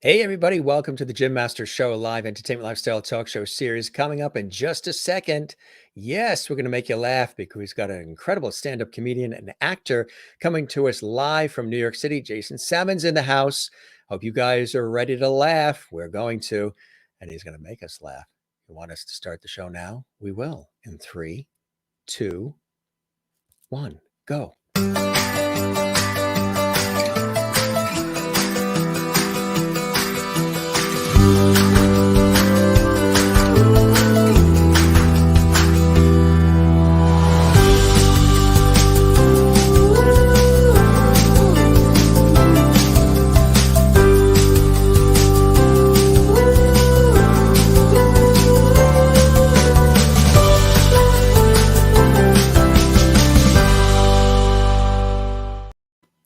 Hey, everybody, welcome to the Jim Master Show, a live entertainment lifestyle talk show series coming up in just a second. Yes, we're going to make you laugh because we've got an incredible stand up comedian and actor coming to us live from New York City. Jason Salmon's in the house. Hope you guys are ready to laugh. We're going to, and he's going to make us laugh. You want us to start the show now? We will in 3, 2, 1, go.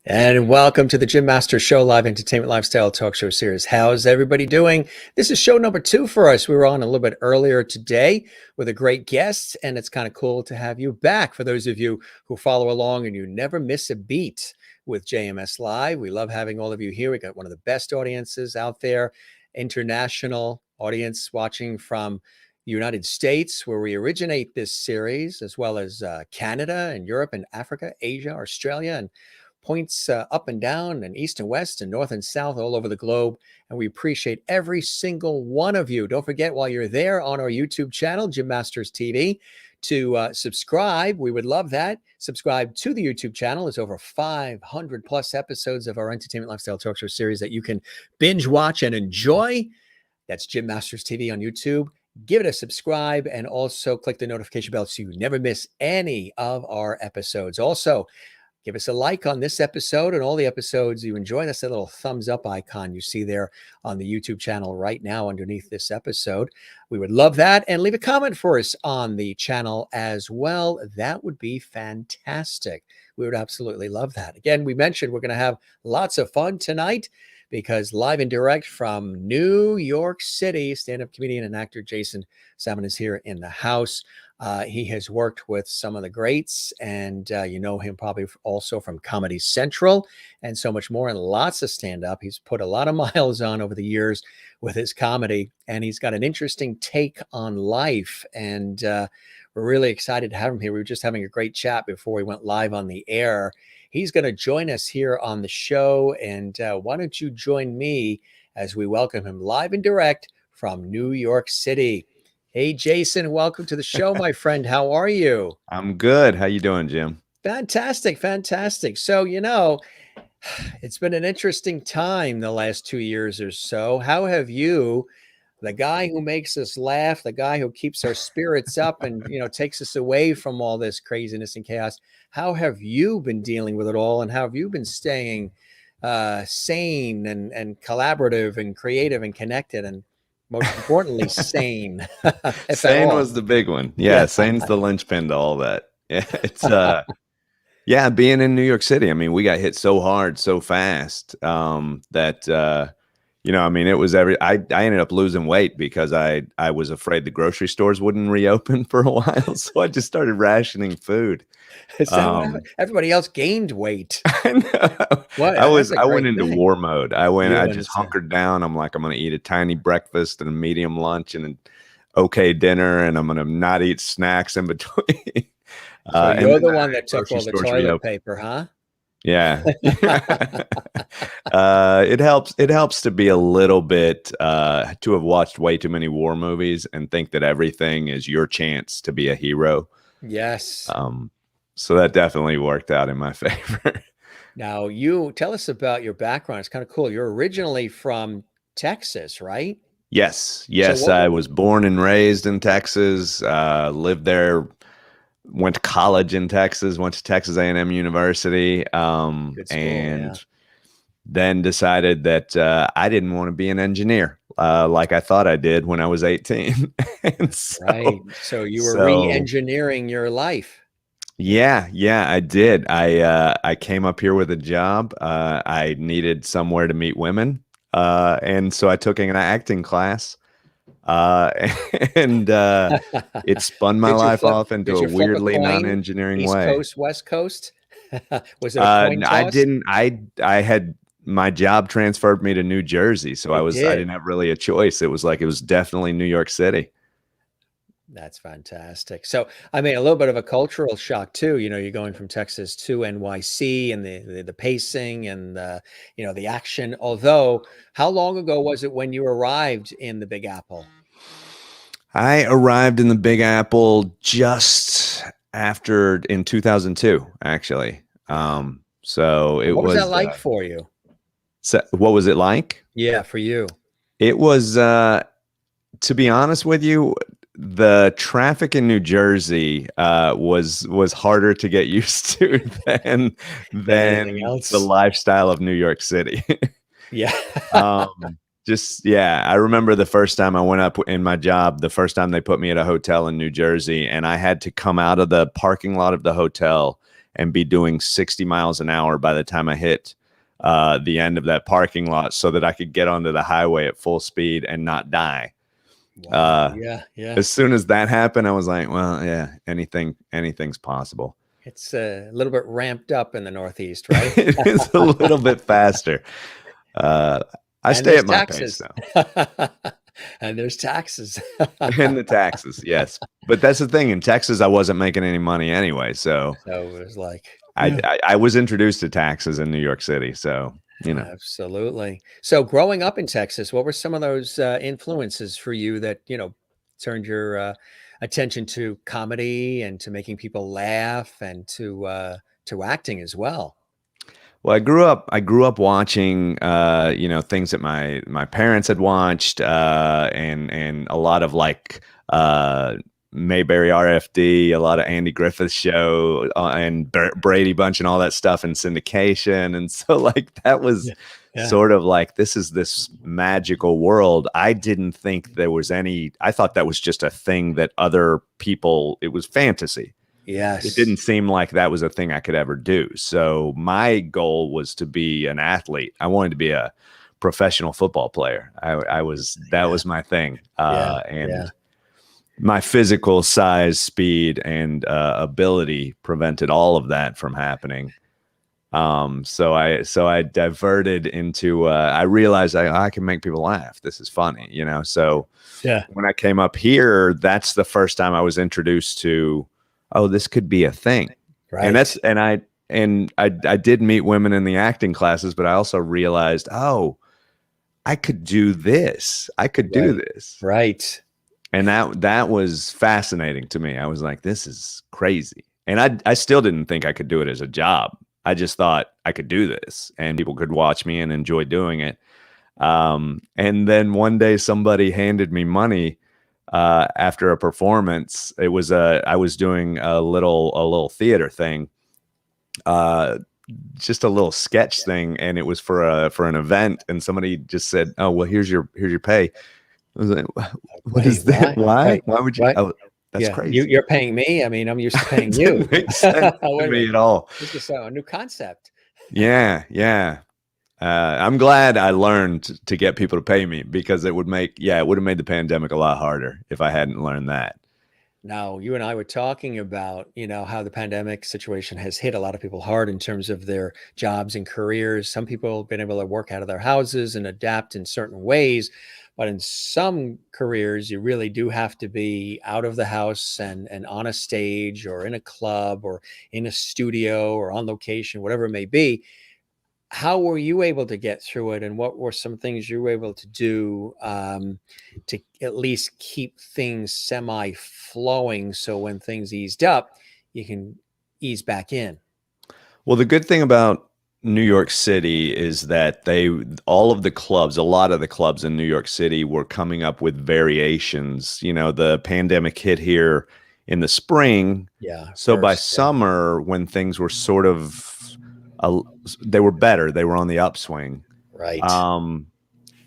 And welcome to the Jim Master Show, live entertainment lifestyle talk show series. How's everybody doing? This is show number 2 for us. We were on a little bit earlier today with a great guest, and it's kind of cool to have you back. For those of you who follow along and you never miss a beat with JMS Live, we love having all of you here. We got one of the best audiences out there, international audience watching from the United States, where we originate this series, as well as Canada and Europe and Africa, Asia, Australia, and points up and down and east and west and north and south all over the globe. And we appreciate every single one of you. Don't forget, while you're there on our YouTube channel, Jim Masters TV, to subscribe. We would love that. Subscribe to the YouTube channel. There's over 500 plus episodes of our entertainment lifestyle talk show series that you can binge watch and enjoy. That's Jim Masters TV on YouTube. Give it a subscribe and also click the notification bell so you never miss any of our episodes. Also, give us a like on this episode and all the episodes you enjoy. That's that little thumbs up icon you see there on the YouTube channel right now underneath this episode. We would love that. And leave a comment for us on the channel as well. That would be fantastic. We would absolutely love that. Again, we mentioned we're going to have lots of fun tonight because live and direct from New York City, stand-up comedian and actor Jason Salmon is here in the house. He has worked with some of the greats, and you know him probably also from Comedy Central and so much more, and lots of stand-up. He's put a lot of miles on over the years with his comedy, and he's got an interesting take on life, and we're really excited to have him here. We were just having a great chat before we went live on the air. He's going to join us here on the show, and why don't you join me as we welcome him live and direct from New York City. Hey, Jason, welcome to the show, my friend. How are you? I'm good. How you doing, Jim? Fantastic, fantastic. So, you know, it's been an interesting time the last 2 years or so. How have you, the guy who makes us laugh, the guy who keeps our spirits up and, you know, takes us away from all this craziness and chaos, how have you been dealing with it all? And how have you been staying sane and collaborative and creative and connected and most importantly, sane. Sane was the big one. Yeah, sane's the linchpin to all that. Yeah, it's yeah, being in New York City. I mean, we got hit so hard, so fast that you know, I mean, it was I ended up losing weight because I was afraid the grocery stores wouldn't reopen for a while, so I just started rationing food. Everybody else gained weight. I know. What? I went into war mode. I just hunkered down. I'm like, I'm going to eat a tiny breakfast and a medium lunch and an okay dinner, and I'm going to not eat snacks in between. So you're the one that took all the toilet paper, huh? Yeah. It helps to be a little bit to have watched way too many war movies and think that everything is your chance to be a hero. Yes. So that definitely worked out in my favor. Now, you tell us about your background. It's kind of cool. You're originally from Texas, right? Yes. So I was born and raised in Texas, lived there, went to college in Texas, went to Texas A&M University, and then decided that I didn't want to be an engineer like I thought I did when I was 18. Right. So you were re-engineering your life. Yeah, I did. I came up here with a job. I needed somewhere to meet women. And so I took an acting class. And it spun my life off into a weirdly non-engineering way. East Coast, West Coast? Was it a coin toss? I didn't. I had my job transferred me to New Jersey, so I It didn't did. have really a choice. It was definitely New York City. That's fantastic. So, I mean, a little bit of a cultural shock too. You're going from Texas to NYC, and the pacing and the action. Although, how long ago was it when you arrived in the Big Apple? I arrived in the Big Apple just after in 2002, actually. Yeah. So And it what was that was. like for you? So what was it like? Yeah, for you. It was. To be honest with you, the traffic in New Jersey was harder to get used to Than anything than the else. lifestyle of New York City. Yeah. Just yeah, I remember the first time I went up in my job, the first time they put me at a hotel in New Jersey, and I had to come out of the parking lot of the hotel and be doing 60 miles an hour by the time I hit the end of that parking lot so that I could get onto the highway at full speed and not die. Wow. Yeah. Yeah. As soon as that happened, I was like, well, yeah, anything's possible. It's a little bit ramped up in the Northeast, right? It's a little bit faster. Uh, I And stay there's at my pace taxes. though. And there's taxes. And the taxes, yes. But that's the thing. In Texas, I wasn't making any money anyway. So So it was like, I was introduced to taxes in New York City. So, absolutely. So growing up in Texas, what were some of those influences for you that, turned your attention to comedy and to making people laugh and to acting as well? well, I grew up watching, things that my parents had watched, and a lot of like, Mayberry RFD, a lot of Andy Griffith's show, and Brady Bunch and all that stuff in syndication. And so like that was Yeah. Yeah. sort of like, this is this magical world. I didn't think there was any, I thought that was just a thing that other people, it was fantasy. Yes. It didn't seem like that was a thing I could ever do. So my goal was to be an athlete. I wanted to be a professional football player. That was my thing. And my physical size, speed, and ability prevented all of that from happening. So I diverted into. I realized I can make people laugh. This is funny, So when I came up here, that's the first time I was introduced to, oh, this could be a thing, Right. And I did meet women in the acting classes, but I also realized, oh, I could do this. I could do this. Right. And that was fascinating to me. I was like, this is crazy. And I still didn't think I could do it as a job. I just thought I could do this and people could watch me and enjoy doing it. And then one day somebody handed me money after a performance. It was I was doing a little theater thing, just a little sketch thing, and it was for an event. And somebody just said, "Oh, well, here's your pay." I was like, what is that? Why? Right. Why would you? Right. Oh, that's crazy. You're paying me. I mean, I'm used to paying you. Doesn't make sense to me at all. This is a new concept. Yeah. I'm glad I learned to get people to pay me because it would have made the pandemic a lot harder if I hadn't learned that. Now, you and I were talking about, how the pandemic situation has hit a lot of people hard in terms of their jobs and careers. Some people have been able to work out of their houses and adapt in certain ways. But in some careers, you really do have to be out of the house and on a stage or in a club or in a studio or on location, whatever it may be. How were you able to get through it? And what were some things you were able to do to at least keep things semi flowing so when things eased up, you can ease back in? Well, the good thing about New York City is that a lot of the clubs in New York City were coming up with variations. The pandemic hit here in the spring. Yeah. So by summer, when things were sort of, they were better. They were on the upswing. Right.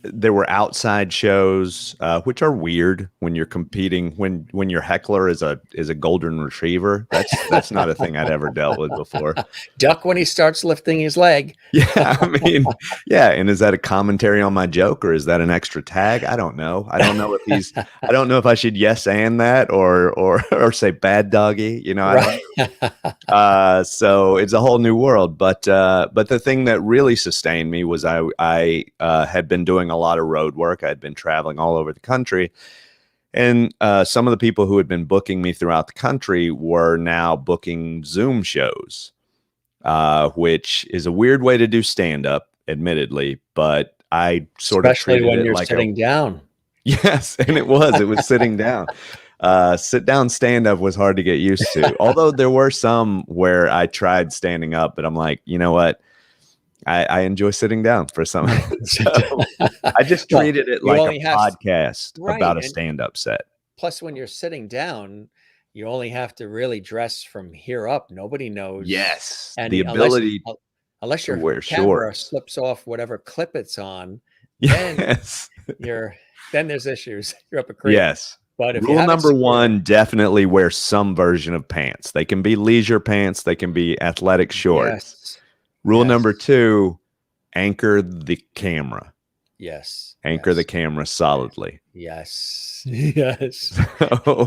there were outside shows, which are weird when you're competing, when your heckler is a golden retriever. That's not a thing I'd ever dealt with before. Duck when he starts lifting his leg. Yeah, I mean, yeah. And is that a commentary on my joke, or is that an extra tag? I don't know. I don't know if I should yes and that or say bad doggy. You know, I don't. So it's a whole new world. But the thing that really sustained me was I had been doing a lot of road work. I'd been traveling all over the country. And some of the people who had been booking me throughout the country were now booking Zoom shows, which is a weird way to do stand-up, admittedly. But I sort of Especially treated when it you're like sitting down. Yes, and it was sitting down. Sit down stand-up was hard to get used to. Although there were some where I tried standing up, but I'm like, you know what? I enjoy sitting down for some. So I just treated it like a podcast about a stand-up set. Plus, when you're sitting down, you only have to really dress from here up. Nobody knows. Yes, and the ability unless to your wear camera shorts slips off whatever clip it's on. Yes, then there's issues. You're up a creek. Yes. But if rule number one, definitely wear some version of pants. They can be leisure pants. They can be athletic shorts. Yes. Rule number two, anchor the camera. Yes. Anchor the camera solidly. Yes. Yes.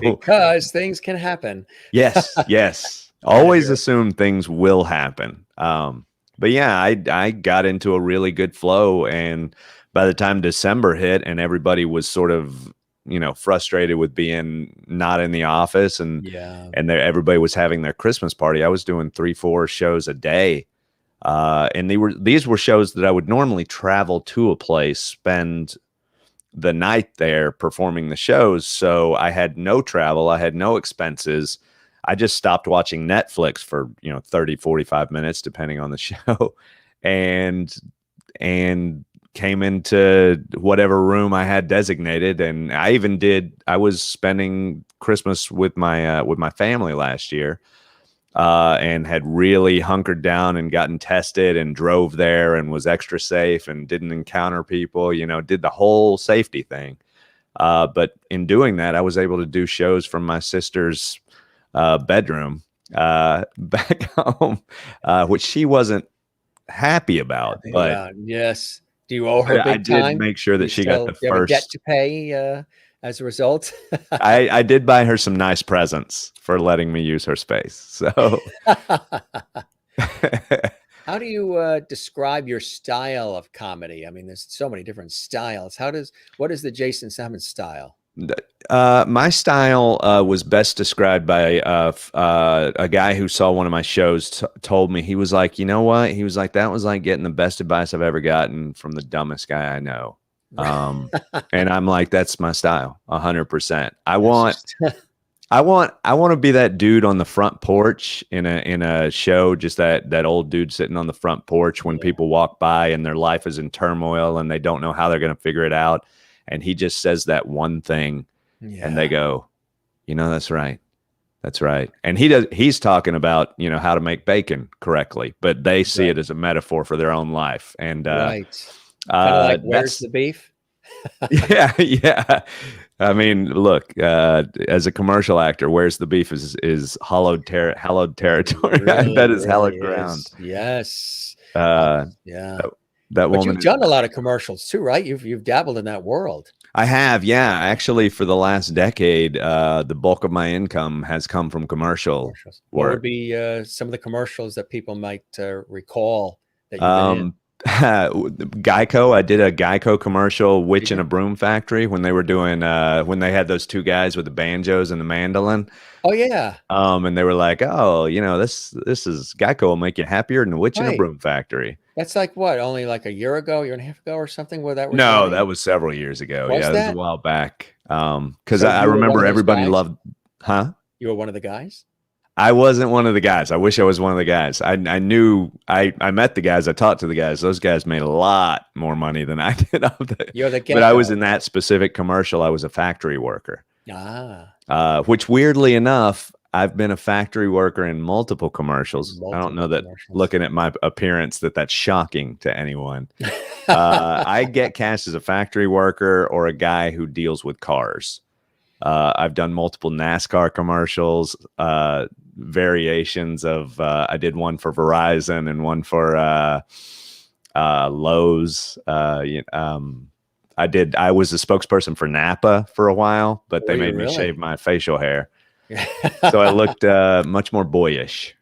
Because things can happen. Yes. Yes. Always assume things will happen. But yeah, I got into a really good flow. And by the time December hit and everybody was sort of, frustrated with being not in the office and everybody was having their Christmas party, I was doing 3-4 shows a day. And these were shows that I would normally travel to a place, spend the night there performing the shows. So I had no travel. I had no expenses. I just stopped watching Netflix for, 30, 45 minutes, depending on the show, and came into whatever room I had designated. And I was spending Christmas with my family last year. And had really hunkered down and gotten tested and drove there and was extra safe and didn't encounter people, did the whole safety thing. But in doing that, I was able to do shows from my sister's bedroom back home, which she wasn't happy about. Yes. Do you owe her big time? I did make sure that she got the first debt to pay as a result. I did buy her some nice presents for letting me use her space. So how do you describe your style of comedy? I mean, there's so many different styles. What is the Jason Salmon style? My style was best described by a guy who saw one of my shows told me. He was like, you know what? He was like, that was like getting the best advice I've ever gotten from the dumbest guy I know. And I'm like, that's my style, 100%. I want to be that dude on the front porch in a show, just that old dude sitting on the front porch when people walk by and their life is in turmoil and they don't know how they're going to figure it out. And he just says that one thing and they go, that's right. That's right. And he's talking about, how to make bacon correctly, but they see it as a metaphor for their own life. And, right. Like, where's the beef? Yeah. I mean, look, as a commercial actor, where's the beef is hallowed territory. Really, I bet is hallowed ground. Yes. That woman. But you've done a lot of commercials too, right? You've dabbled in that world. I have, yeah. Actually, for the last decade, the bulk of my income has come from commercials. What would be some of the commercials that people might recall that you've been in? Geico. I did a Geico commercial, Witch in a Broom Factory, when they were doing when they had those two guys with the banjos and the mandolin. Oh yeah. And they were like, oh, this is Geico will make you happier than a witch in a broom factory. That's like what? Only like a year and a half ago or something where that was. No, that was several years ago. It was a while back. Because I remember everybody loved. Huh? You were one of the guys? I wasn't one of the guys. I wish I was one of the guys. I knew I met the guys. I talked to the guys. Those guys made a lot more money than I did. You're the but I was in that specific commercial. I was a factory worker. Which weirdly enough, I've been a factory worker in multiple commercials. I don't know that looking at my appearance that's shocking to anyone. I get cast as a factory worker or a guy who deals with cars. I've done multiple NASCAR commercials, variations of. I did one for Verizon and one for Lowe's. I was a spokesperson for Napa for a while, but they Were you made me really? shave my facial hair, so I looked much more boyish.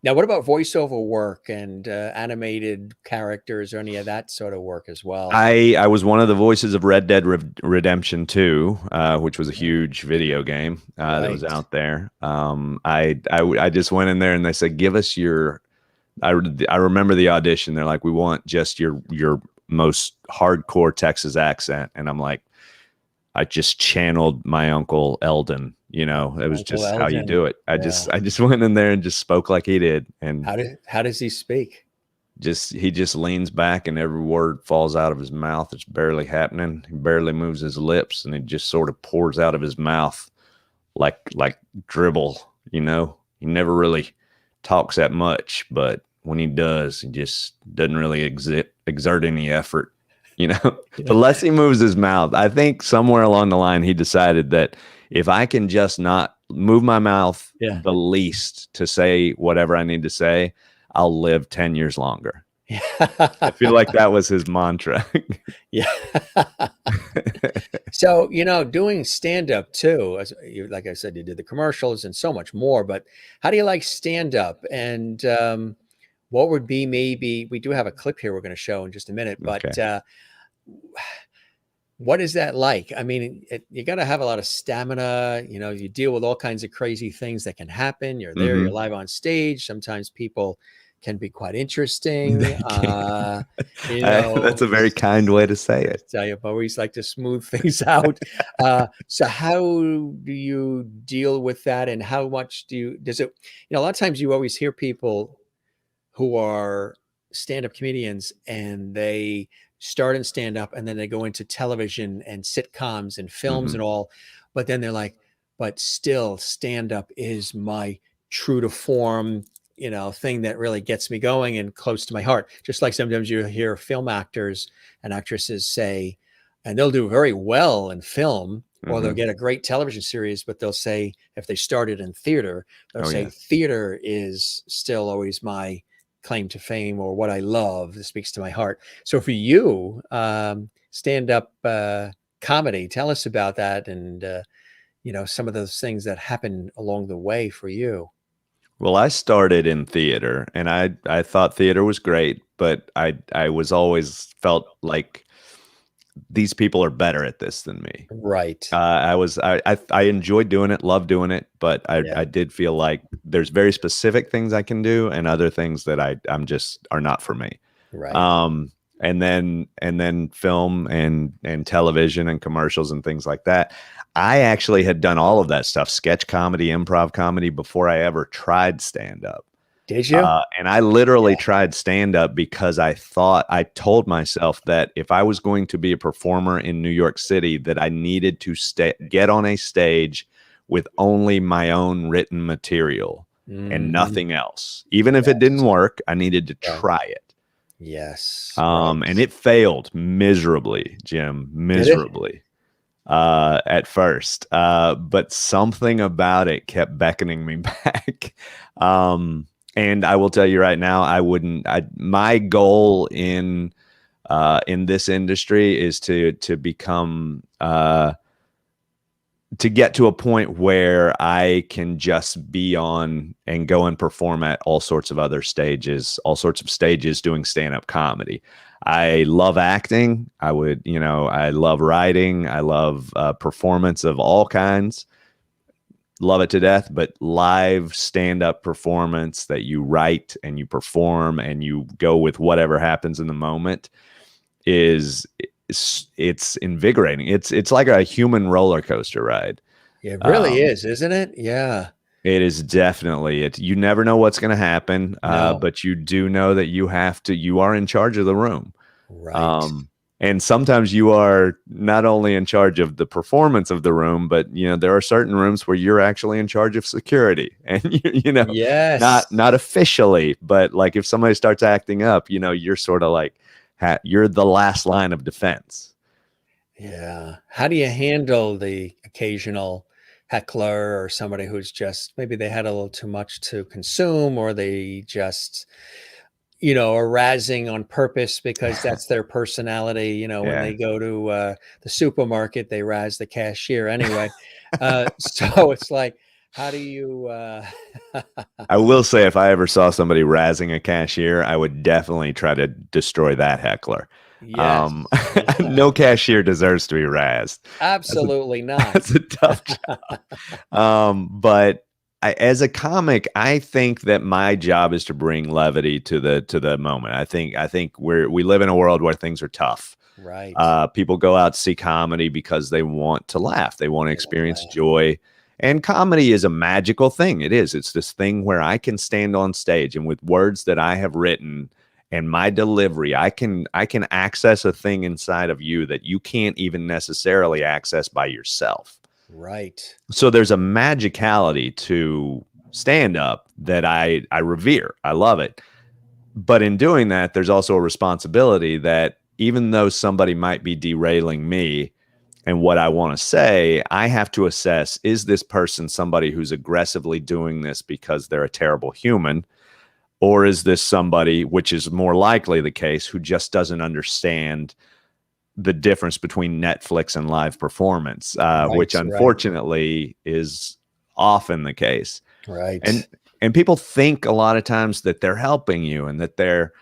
Now, what about voiceover work and animated characters or any of that sort of work as well? I was one of the voices of Red Dead Redemption 2, which was a huge video game that was Right. out there. I just went in there and they said, "Give us your." I remember the audition. They're like, "We want just your most hardcore Texas accent," and I'm like, I just channeled my uncle Eldon. You know, it was Uncle just how you Elgin. do it. I just went in there and just spoke like he did, and How does he speak? he just leans back and every word falls out of his mouth. It's barely happening. He barely moves his lips, and it just sort of pours out of his mouth like dribble. You know, he never really talks that much, but when he does, he just doesn't really exert any effort. You know, unless he moves his mouth. I think somewhere along the line he decided that if I can just not move my mouth the least to say whatever I need to say, I'll live 10 years longer. I feel like that was his mantra. Yeah. So, doing stand-up too, like I said, you did the commercials and so much more, but how do you like stand-up? And what would be, maybe, we do have a clip here we're going to show in just a minute, but Okay. What is that like? I mean, you got to have a lot of stamina. You deal with all kinds of crazy things that can happen. You're there, you're live on stage. Sometimes people can be quite interesting. That's a very kind way to say it. Tell you, I've always like to smooth things out. So how do you deal with that? And how much does it, a lot of times you always hear people who are stand-up comedians and they start in stand-up and then they go into television and sitcoms and films and all, but then they're like, but still stand-up is my true to form, thing that really gets me going and close to my heart. Just like sometimes you hear film actors and actresses say, and they'll do very well in film, or they'll get a great television series, but they'll say, if they started in theater, they'll say theater is still always my claim to fame, or what I love. This speaks to my heart. So for you, stand-up comedy, tell us about that, and some of those things that happen along the way for you. Well, I started in theater, and I thought theater was great, but I was always felt like these people are better at this than me. Right. I enjoyed doing it, loved doing it, but I did feel like there's very specific things I can do and other things that I'm just are not for me. Right. And then film and television and commercials and things like that. I actually had done all of that stuff, sketch comedy, improv comedy, before I ever tried stand-up. Did you? And I literally tried stand-up because I told myself that if I was going to be a performer in New York City, that I needed to get on a stage with only my own written material and nothing else. Even if it didn't work, I needed to try it. Yes. And it failed miserably, Jim, miserably. At first, but something about it kept beckoning me back. And I will tell you right now, my goal in this industry is to become, to get to a point where I can just be on and go and perform at all sorts of stages doing stand-up comedy. I love acting. I love writing. I love performance of all kinds. Love it to death, but live stand-up performance that you write and you perform and you go with whatever happens in the moment it's invigorating. It's like a human roller coaster ride. It really is, isn't it? Yeah. It is definitely it. You never know what's going to happen, but you do know that you are in charge of the room. Right. And sometimes you are not only in charge of the performance of the room, but there are certain rooms where you're actually in charge of security, and Yes. not officially, but like if somebody starts acting up, you're sort of like you're the last line of defense. Yeah. How do you handle the occasional heckler or somebody who's just maybe they had a little too much to consume, or they just, are razzing on purpose because that's their personality. When Yeah. they go to the supermarket, they razz the cashier anyway. So it's like, how do you? I will say, if I ever saw somebody razzing a cashier, I would definitely try to destroy that heckler. Yes. Yeah. No cashier deserves to be razzed. Absolutely not. That's a tough job. But as a comic, I think that my job is to bring levity to the moment. I think we live in a world where things are tough. Right. People go out to see comedy because they want to laugh. They want to experience joy. And comedy is a magical thing. It is. It's this thing where I can stand on stage and with words that I have written and my delivery, I can access a thing inside of you that you can't even necessarily access by yourself. Right. So there's a magicality to stand up that I revere. I love it. But in doing that, there's also a responsibility that even though somebody might be derailing me and what I want to say, I have to assess, is this person somebody who's aggressively doing this because they're a terrible human? Or is this somebody, which is more likely the case, who just doesn't understand the difference between Netflix and live performance, which unfortunately is often the case. Right. And people think a lot of times that they're helping you and that they're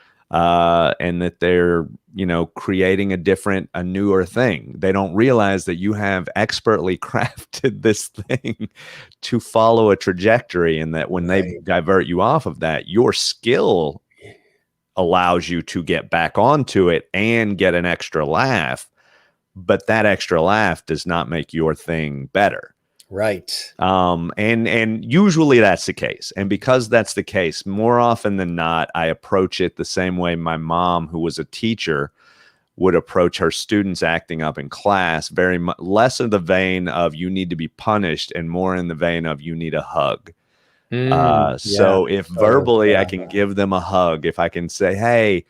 creating a newer thing. They don't realize that you have expertly crafted this thing to follow a trajectory, and that when they divert you off of that, your skill allows you to get back onto it and get an extra laugh. But that extra laugh does not make your thing better. Right. And usually that's the case. And because that's the case, more often than not, I approach it the same way my mom, who was a teacher, would approach her students acting up in class, very much less in the vein of you need to be punished and more in the vein of you need a hug. So if verbally I can give them a hug, if I can say, hey,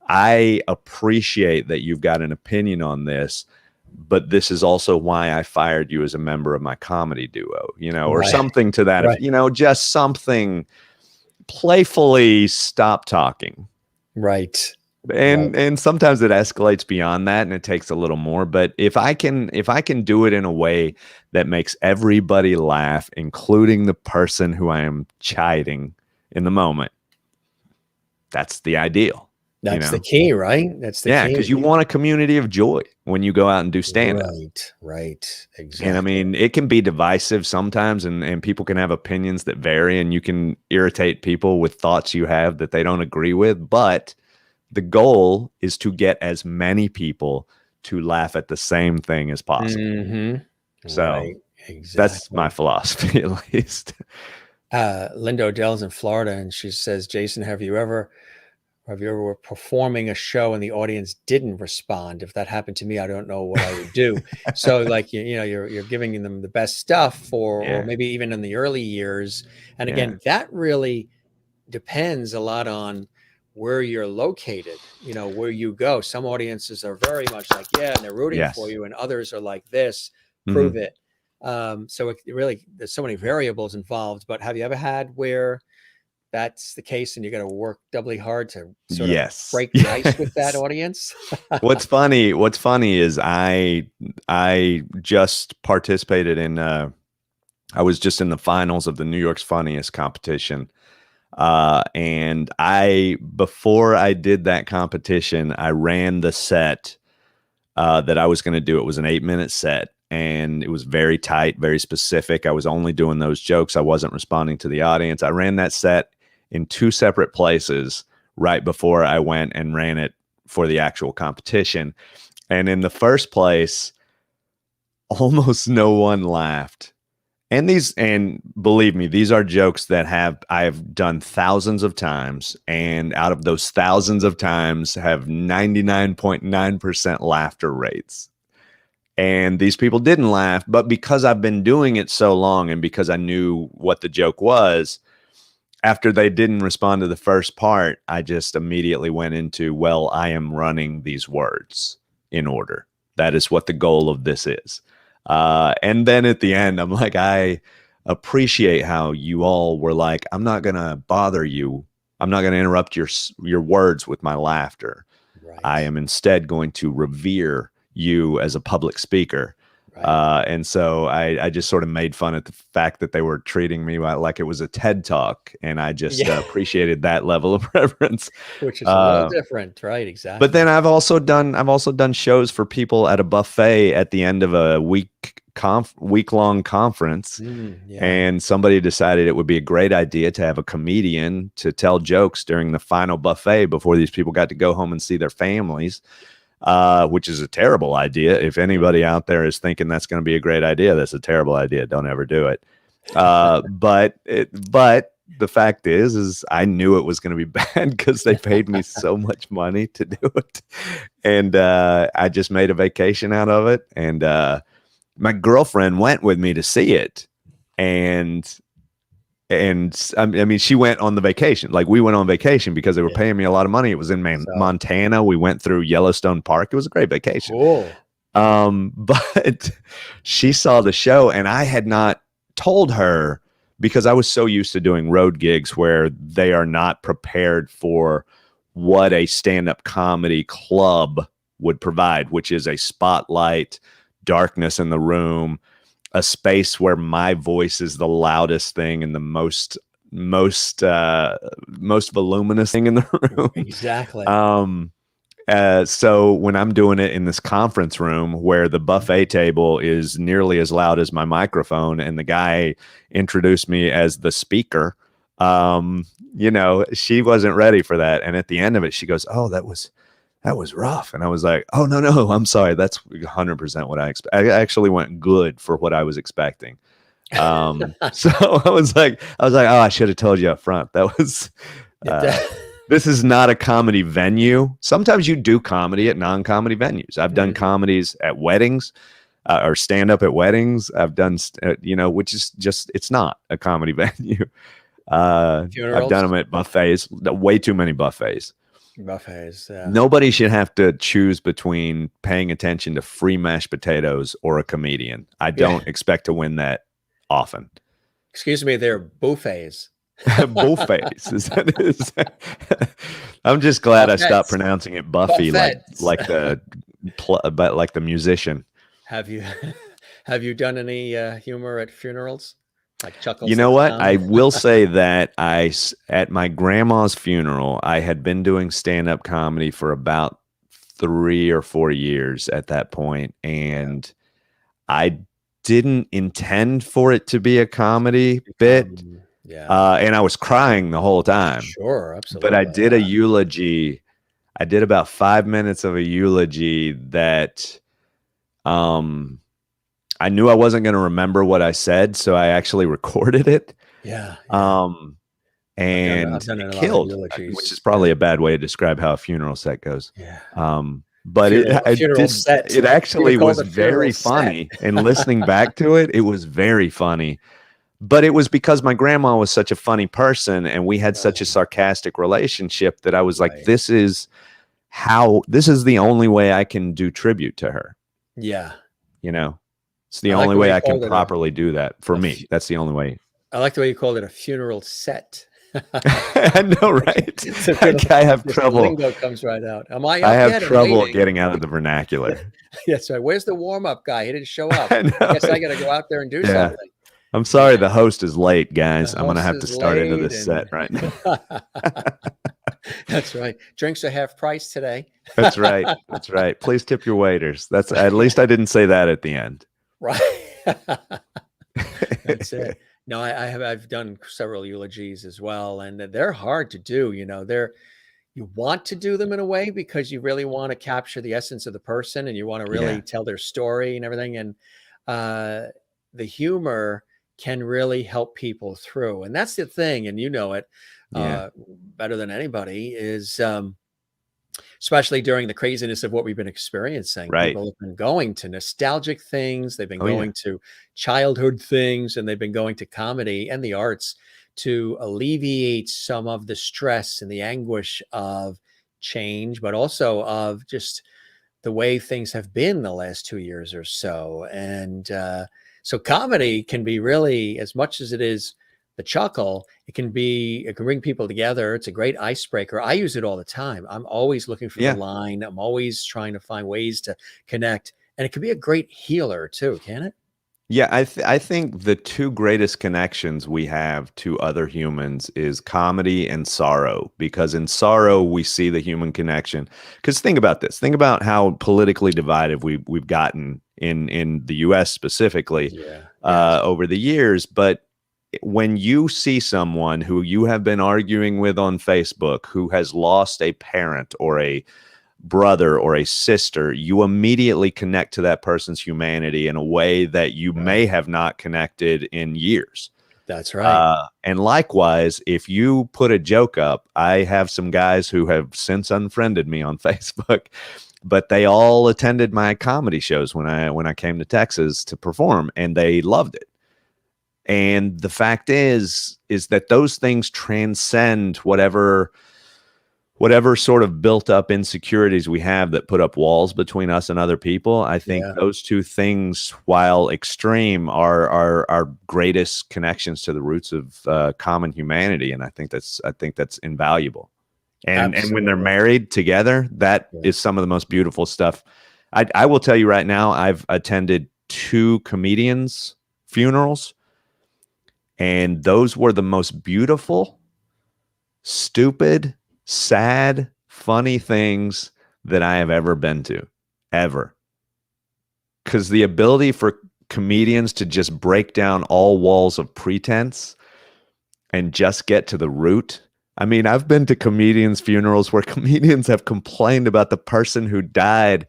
I appreciate that you've got an opinion on this, but this is also why I fired you as a member of my comedy duo, or something to that, just something, playfully stop talking. Right. And sometimes it escalates beyond that and it takes a little more. But if I can do it in a way that makes everybody laugh, including the person who I am chiding in the moment, that's the ideal. That's the key, right? That's the key. Because you want a community of joy when you go out and do stand-up. Right. Exactly. And I mean, it can be divisive sometimes, and people can have opinions that vary, and you can irritate people with thoughts you have that they don't agree with. But the goal is to get as many people to laugh at the same thing as possible. Mm-hmm. So that's my philosophy, at least. Linda Odell's in Florida, and she says, Jason, have you ever were performing a show and the audience didn't respond? If that happened to me, I don't know what I would do. So like, you're giving them the best stuff or maybe even in the early years. And again, that really depends a lot on where you're located, where you go. Some audiences are very much like, and they're rooting for you. And others are like this, prove it. So it really, there's so many variables involved, but have you ever had where that's the case and you got to work doubly hard to sort of break the ice with that audience? What's funny is I just participated in I was just in the finals of the New York's Funniest competition, and before I did that competition, I ran the set that I was going to do. It was an 8-minute set, and it was very tight, very specific. I was only doing those jokes. I wasn't responding to the audience. I ran that set in 2 separate places right before I went and ran it for the actual competition. And in the first place, almost no one laughed. And believe me, these are jokes that I have done thousands of times. And out of those thousands of times have 99.9% laughter rates. And these people didn't laugh, but because I've been doing it so long and because I knew what the joke was, after they didn't respond to the first part, I just immediately went into, well, I am running these words in order. That is what the goal of this is. And then at the end, I'm like, I appreciate how you all were like, I'm not going to bother you. I'm not going to interrupt your words with my laughter. Right. I am instead going to revere you as a public speaker. Right. And so I just sort of made fun at the fact that they were treating me like it was a TED talk, and I just Yeah. appreciated that level of reverence. Which is a little different, right? But Exactly. then I've also done shows for people at a buffet at the end of a week-long conference, Yeah. and somebody decided it would be a great idea to have a comedian to tell jokes during the final buffet before these people got to go home and see their families. Which is a terrible idea. If anybody out there is thinking that's going to be a great idea, that's a terrible idea. Don't ever do it. But the fact is I knew it was going to be bad because they paid me so much money to do it. And I just made a vacation out of it. And my girlfriend went with me to see it. And I mean, she went on the vacation. Like, we went on vacation because they were paying me a lot of money. It was in Montana. We went through Yellowstone Park. It was a great vacation. Cool. But she saw the show, and I had not told her because I was so used to doing road gigs where they are not prepared for what a stand-up comedy club would provide, which is a spotlight, darkness in the room, a space where my voice is the loudest thing and the most voluminous thing in the room. Exactly. So when I'm doing it in this conference room where the buffet table is nearly as loud as my microphone, and the guy introduced me as the speaker, she wasn't ready for that. And at the end of it, she goes, "Oh, that was rough." And I was like, "Oh, no, I'm sorry. That's 100% what I expect." I actually went good for what I was expecting. So I was like, "Oh, I should have told you up front." That was, this is not a comedy venue. Sometimes you do comedy at non-comedy venues. I've done comedies at weddings, or stand up at weddings. I've done, which is just, it's not a comedy venue. I've done them at buffets, way too many buffets. Nobody should have to choose between paying attention to free mashed potatoes or a comedian. I don't expect to win that often. Excuse me, they're buffets. Buffets. I'm just glad Buffets. I stopped pronouncing it Buffy, Buffets. like the musician. Have you done any humor at funerals? Like chuckles. You know what? I will say that at my grandma's funeral, I had been doing stand-up comedy for about 3 or 4 years at that point, and I didn't intend for it to be a comedy bit. And I was crying the whole time. Sure, absolutely. But I did a eulogy. I did about 5 minutes of a eulogy that I knew I wasn't going to remember what I said, so I actually recorded it. Yeah. And it killed, which is probably a bad way to describe how a funeral set goes. Yeah. But it actually was very funny. And listening back to it, it was very funny. But it was because my grandma was such a funny person, and we had such a sarcastic relationship that I was like, this is the only way I can do tribute to her. Yeah. It's the only way I can properly do that for me. That's the only way. I like the way you called it, a funeral set. I know, right? I have trouble. Lingo comes right out. I have trouble getting out of the vernacular. Yes, right. Where's the warm-up guy? He didn't show up. I guess I got to go out there and do something. I'm sorry, the host is late, guys. I'm going to have to start into this set right now. That's right. Drinks are half price today. That's right. That's right. Please tip your waiters. That's at least I didn't say that at the end. Right. That's it. No, I've done several eulogies as well, and they're hard to do. You want to do them in a way because you really want to capture the essence of the person, and you want to really tell their story and everything. And the humor can really help people through, and that's the thing. And you know it better than anybody is. Especially during the craziness of what we've been experiencing. Right. People have been going to nostalgic things. They've been going to childhood things, and they've been going to comedy and the arts to alleviate some of the stress and the anguish of change, but also of just the way things have been the last 2 years or so. And so comedy can be really, as much as it is the chuckle, it can bring people together. It's a great icebreaker. I use it all the time. I'm always looking for the line. I'm always trying to find ways to connect. And it can be a great healer too, can it? Yeah, I think the two greatest connections we have to other humans is comedy and sorrow, because in sorrow we see the human connection. Because think about this. Think about how politically divided we've gotten in the US specifically over the years. But when you see someone who you have been arguing with on Facebook who has lost a parent or a brother or a sister, you immediately connect to that person's humanity in a way that you may have not connected in years. That's right. And likewise, if you put a joke up, I have some guys who have since unfriended me on Facebook, but they all attended my comedy shows when I came to Texas to perform, and they loved it. And the fact is that those things transcend whatever sort of built up insecurities we have that put up walls between us and other people. I think those two things, while extreme, are our greatest connections to the roots of common humanity. And I think that's invaluable. And when they're married together, that is some of the most beautiful stuff. I will tell you right now, I've attended 2 comedians' funerals, and those were the most beautiful, stupid, sad, funny things that I have ever been to, ever. Because the ability for comedians to just break down all walls of pretense and just get to the root. I mean, I've been to comedians' funerals where comedians have complained about the person who died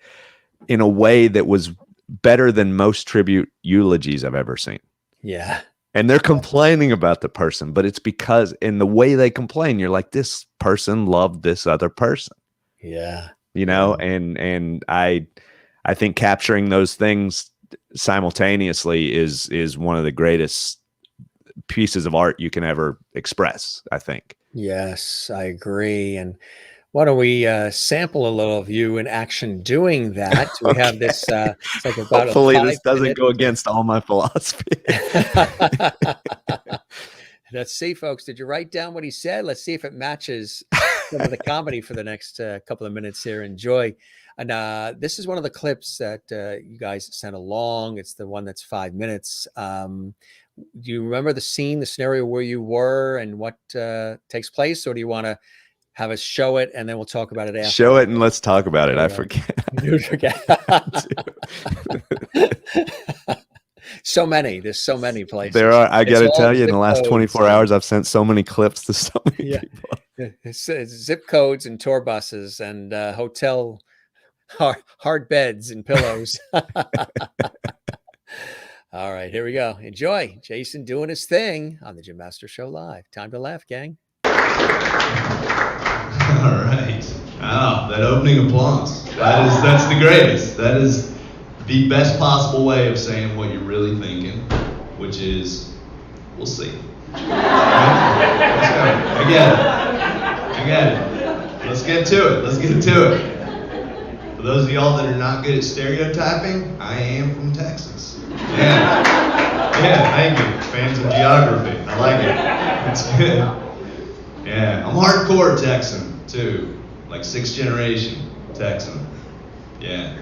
in a way that was better than most tribute eulogies I've ever seen. Yeah. And they're complaining about the person, but it's because in the way they complain, you're like, this person loved this other person. Yeah. You know, and I think capturing those things simultaneously is one of the greatest pieces of art you can ever express, I think. Yes, I agree. And why don't we sample a little of you in action doing that? We have this. It's like about hopefully this doesn't go against all my philosophy. Let's see, folks. Did you write down what he said? Let's see if it matches some of the comedy for the next couple of minutes here. Enjoy. And this is one of the clips that you guys sent along. It's the one that's 5 minutes. Do you remember the scene, the scenario where you were and what takes place? Or do you want to have us show it and then we'll talk about it after? Show it and let's talk about it. I forget. You forget. So many. There's so many places. There are. I got to tell you, in the last 24 hours, I've sent so many clips to so many people. It's zip codes and tour buses and hotel hard beds and pillows. All right, here we go. Enjoy. Jason doing his thing on the Jim Master Show Live. Time to laugh, gang. All right. Oh, that opening applause. That's the greatest. That is the best possible way of saying what you're really thinking, which is, we'll see. Let's go. I get it. Let's get to it. For those of y'all that are not good at stereotyping, I am from Texas. Yeah, thank you. Fans of geography. I like it. It's good. Yeah, I'm hardcore Texan, too. Like 6th generation Texan. Yeah.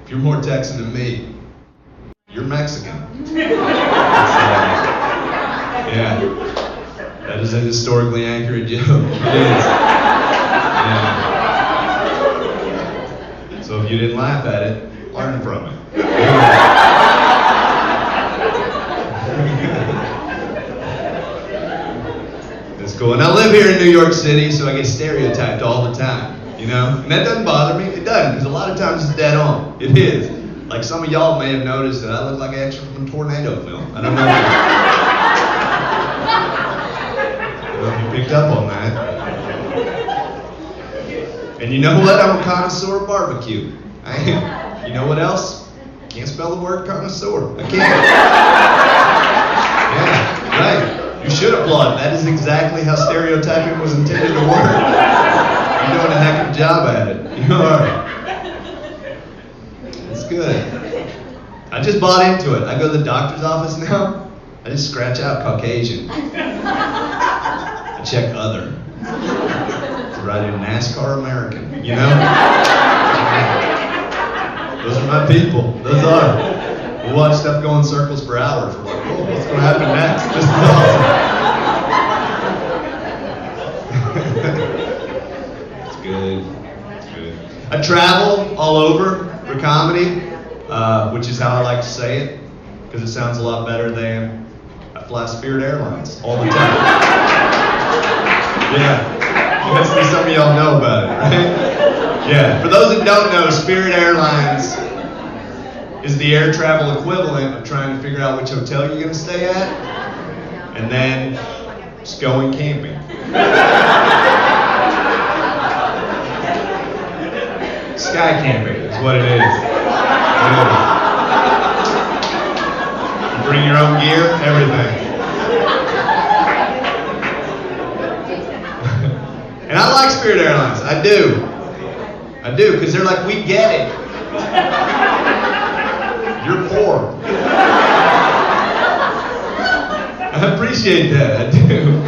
If you're more Texan than me, you're Mexican. Yeah. That is a historically accurate joke. It is. Yeah. So if you didn't laugh at it, learn from it. It's cool. And I live here in New York City, so I get stereotyped all the time, you know? And that doesn't bother me. It doesn't, because a lot of times it's dead on. It is. Like some of y'all may have noticed that I look like an extra from a tornado film. I don't know if you picked up on that. And you know what? I'm a connoisseur of barbecue. I am. You know what else? Can't spell the word connoisseur. I can't. Yeah, right. You should applaud. That is exactly how stereotyping was intended to work. You're doing a heck of a job at it. You are. It's good. I just bought into it. I go to the doctor's office now. I just scratch out Caucasian. I check other. To write in NASCAR American, you know? Those are my people. Those are. We watch stuff go in circles for hours. We're like, oh, what's going to happen next? This is awesome. It's good. It's good. I travel all over for comedy, which is how I like to say it, because it sounds a lot better than I fly Spirit Airlines all the time. Yeah. Some of y'all know about it, right? Yeah. For those that don't know, Spirit Airlines is the air travel equivalent of trying to figure out which hotel you're going to stay at, and then just going camping. Sky camping is what it is. You bring your own gear, everything. And I like Spirit Airlines. I do. I do, because they're like, we get it. You're poor. I appreciate that. I do.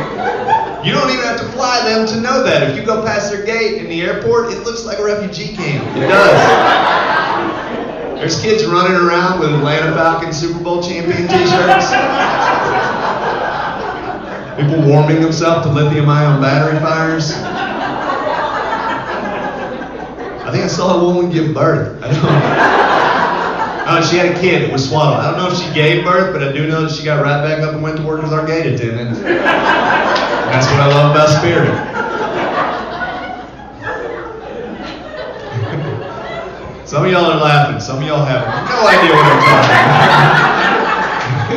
You don't even have to fly them to know that. If you go past their gate in the airport, it looks like a refugee camp. It does. There's kids running around with Atlanta Falcons Super Bowl champion t-shirts. People warming themselves to lithium-ion battery fires. I think I saw a woman give birth. I don't know. Oh, she had a kid. It was swaddled. I don't know if she gave birth, but I do know that she got right back up and went to work as our gate attendant. That's what I love about Spirit. Some of y'all are laughing. Some of y'all have no idea what I'm talking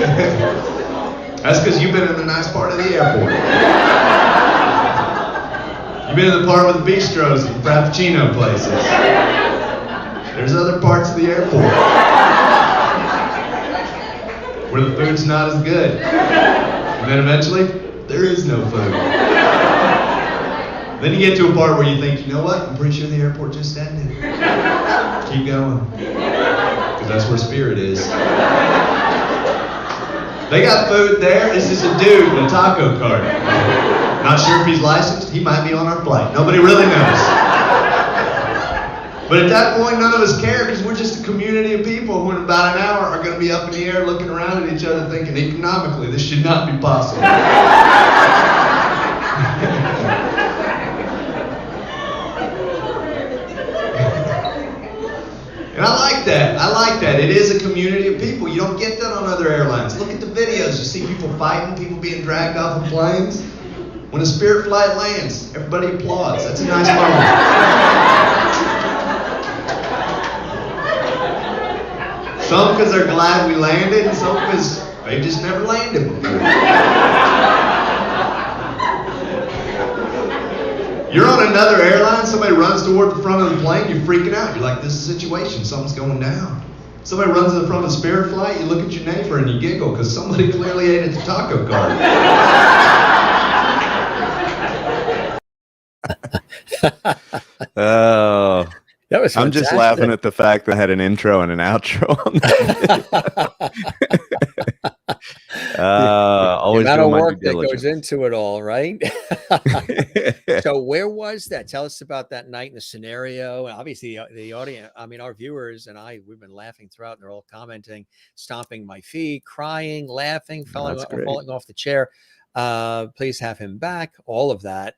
about. That's because you've been in the nice part of the airport. You've been in the part with the bistros and frappuccino places. There's other parts of the airport where the food's not as good. And then eventually, there is no food. Then you get to a part where you think, you know what? I'm pretty sure the airport just ended. Keep going. Because that's where Spirit is. They got food there. This is a dude in a taco cart. Not sure if he's licensed. He might be on our flight. Nobody really knows. But at that point, none of us care because we're just a community of people who in about an hour are going to be up in the air looking around at each other thinking, economically, this should not be possible. And I like that. I like that. It is a community of people. You don't get that on other airlines. Look at the videos. You see people fighting, people being dragged off of planes. When a Spirit flight lands, everybody applauds. That's a nice moment. Some because they're glad we landed, and some because they just never landed before. You're on another airline, somebody runs toward the front of the plane, you're freaking out. You're like, this is a situation, something's going down. Somebody runs to the front of the Spirit flight, you look at your neighbor and you giggle because somebody clearly ate at the taco cart. Oh. That was I'm just laughing at the fact that I had an intro and an outro on that. Always the amount of work that diligence. goes into it all, right? So where was that? Tell us about that night in the scenario. And obviously the audience, I mean, our viewers and I, we've been laughing throughout and they're all commenting, stomping my feet, crying, laughing, falling off the chair. Please have him back, all of that.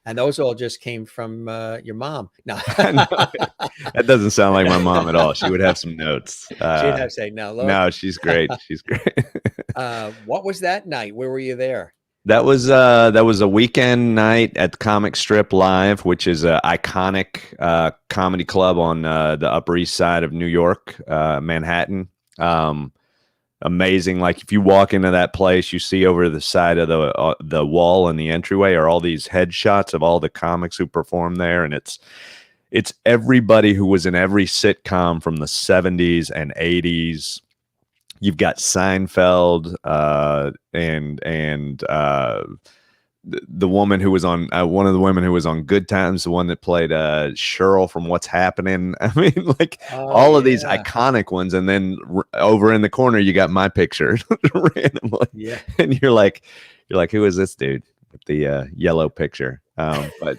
And those all just came from your mom. No. That doesn't sound like my mom at all. She would have some notes. She'd have to say, no, she's great. She's great. What was that night? Where were you there? That was a weekend night at the Comic Strip Live, which is an iconic comedy club on the Upper East Side of New York, Manhattan. Amazing. Like if you walk into that place, you see over the side of the wall in the entryway are all these headshots of all the comics who perform there, and it's everybody who was in every sitcom from the 70s and 80s. You've got Seinfeld and the woman who was on one of the women who was on Good Times, the one that played Cheryl from What's Happening. I mean, like Oh, all of these yeah. iconic ones, and then over in the corner you got my picture randomly, Yeah. and you're like, who is this dude with the yellow picture? But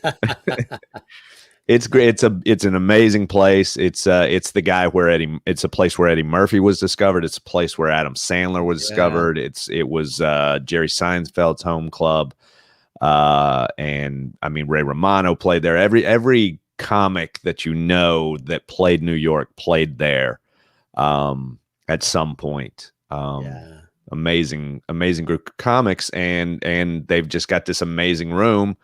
it's great. It's an amazing place. It's the guy where it's a place where Eddie Murphy was discovered. It's a place where Adam Sandler was discovered. It was Jerry Seinfeld's home club. And I mean, Ray Romano played there. Every comic that you know that played New York played there at some point. Amazing group of comics, and they've just got this amazing room.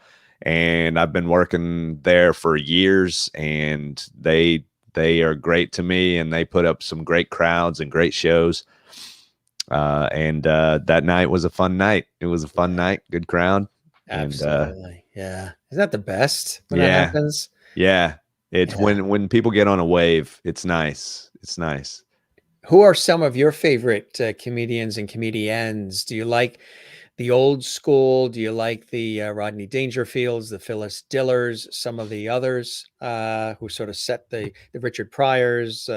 And I've been working there for years, and they are great to me, and they put up some great crowds and great shows. And that night was a fun night. It was a fun night, good crowd. Absolutely. Isn't that the best when that happens? It's when people get on a wave, it's nice. It's nice. Who are some of your favorite comedians and comedians? Do you like the old school? Do you like the Rodney Dangerfields, the Phyllis Dillers, some of the others who sort of set the Richard Pryors,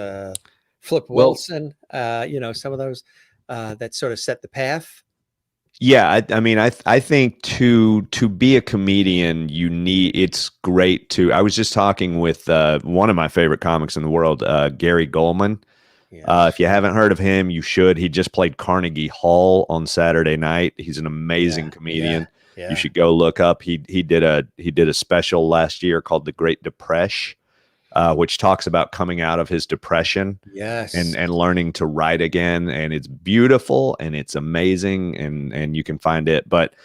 Flip Wilson, some of those that sort of set the path? Yeah, I mean, I think to be a comedian, it's great to. I was just talking with one of my favorite comics in the world, Gary Goldman. If you haven't heard of him, you should. He just played Carnegie Hall on Saturday night. He's an amazing comedian. You should go look up. He did a special last year called The Great Depression, which talks about coming out of his depression, and learning to write again. And it's beautiful and it's amazing, and you can find it. But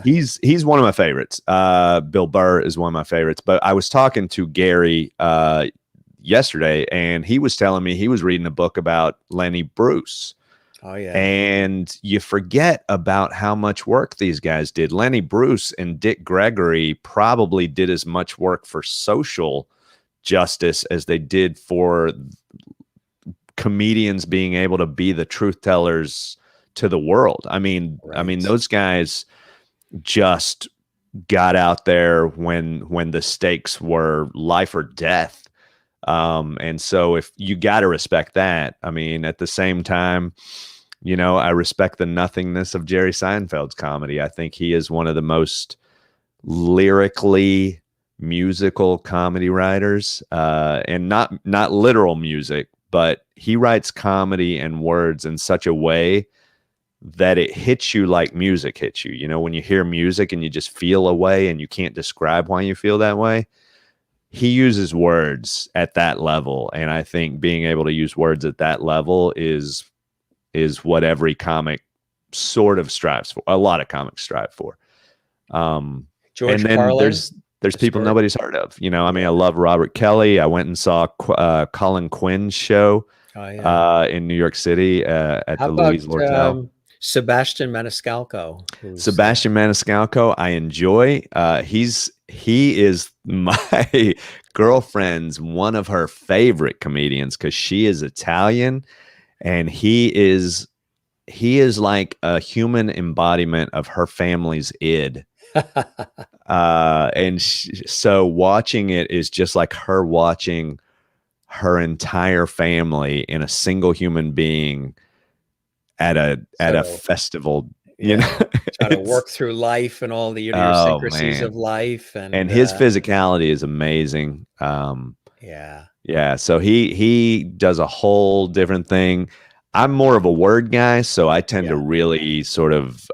he's one of my favorites. Bill Burr is one of my favorites. But I was talking to Gary yesterday, and he was telling me he was reading a book about Lenny Bruce. Oh, yeah. And you forget about how much work these guys did. Lenny Bruce and Dick Gregory probably did as much work for social justice as they did for comedians being able to be the truth tellers to the world. I mean, those guys just got out there when the stakes were life or death. And so if you got to respect that, I mean, at the same time, I respect the nothingness of Jerry Seinfeld's comedy. I think he is one of the most lyrically musical comedy writers, and not literal music, but he writes comedy and words in such a way that it hits you like music hits you. When you hear music and you just feel a way and you can't describe why you feel that way. He uses words at that level, and I think being able to use words at that level is what every comic sort of strives for. A lot of comics strive for. George and then Carlin, there's people nobody's heard of. I mean, I love Robert Kelly. I went and saw Colin Quinn's show in New York City at the Louise Lortel. Sebastian Maniscalco. Sebastian Maniscalco, I enjoy. He is my girlfriend's one of her favorite comedians because she is Italian, and he is like a human embodiment of her family's id. And so watching it is just like her watching her entire family in a single human being at a festival, trying to work through life and all the idiosyncrasies of life, and his physicality is amazing. So he does a whole different thing. I'm more of a word guy, so I tend to really sort of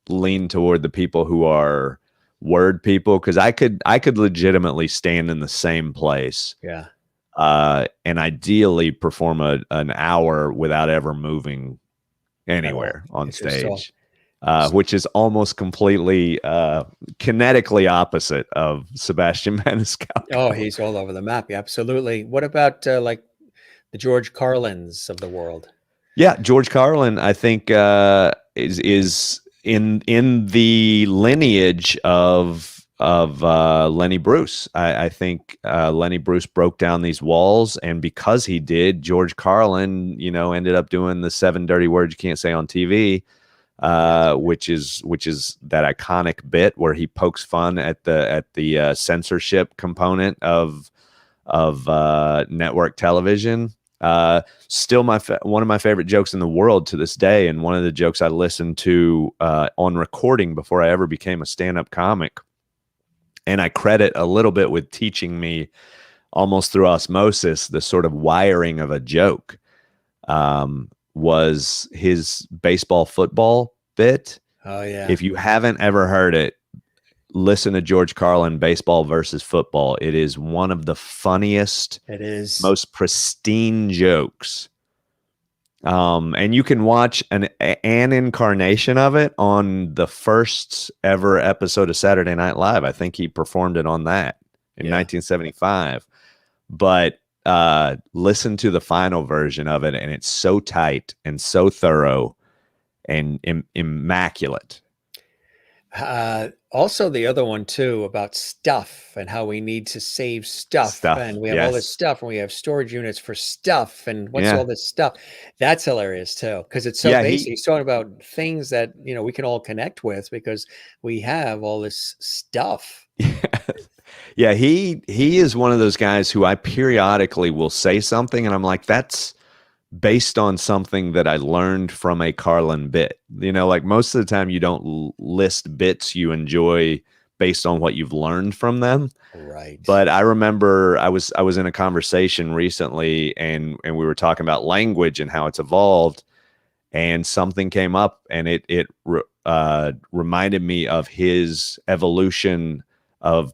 lean toward the people who are word people, because I could legitimately stand in the same place and ideally perform an hour without ever moving anywhere on stage, which is almost completely kinetically opposite of Sebastian Maniscalco. Oh, he's all over the map. Yeah, absolutely. What about like the George Carlins of the world? Yeah, George Carlin, I think, is in the lineage of Lenny Bruce. I think Lenny Bruce broke down these walls, and because he did, George Carlin, ended up doing the 7 dirty words you can't say on TV. which is that iconic bit where he pokes fun at the censorship component of network television. Still one of my favorite jokes in the world to this day, and one of the jokes I listened to on recording before I ever became a stand-up comic. And I credit a little bit with teaching me almost through osmosis the sort of wiring of a joke. Was his baseball football bit. Oh yeah. If you haven't ever heard it, listen to George Carlin, Baseball versus Football. It is one of the funniest, most pristine jokes. And you can watch an incarnation of it on the first ever episode of Saturday Night Live. I think he performed it on that in 1975. But listen to the final version of it, and it's so tight and so thorough and immaculate. Also the other one too, about stuff and how we need to save stuff. And we have all this stuff, and we have storage units for stuff, and what's all this stuff. That's hilarious too, because it's so basic. He's talking about things that, you know, we can all connect with because we have all this stuff. Yeah, he is one of those guys who I periodically will say something and I'm like, that's based on something that I learned from a Carlin bit. You know, like most of the time you don't list bits you enjoy based on what you've learned from them. Right. But I remember I was in a conversation recently and we were talking about language and how it's evolved, and something came up and it reminded me of his evolution of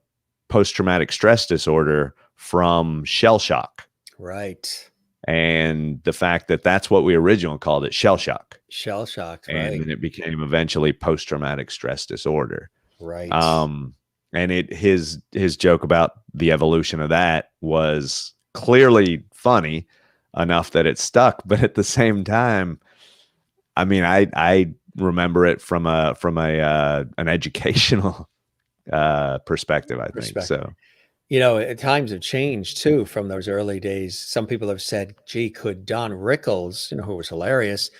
post-traumatic stress disorder from shell shock. Right. And the fact that that's what we originally called it, shell shock. Shell shock, right. And then it became eventually post-traumatic stress disorder. Right. And his joke about the evolution of that was clearly funny enough that it stuck, but at the same time, I mean, I remember it from an educational perspective, I think. So, you know, times have changed too from those early days. Some people have said, gee, could Don Rickles, you know, who was hilarious,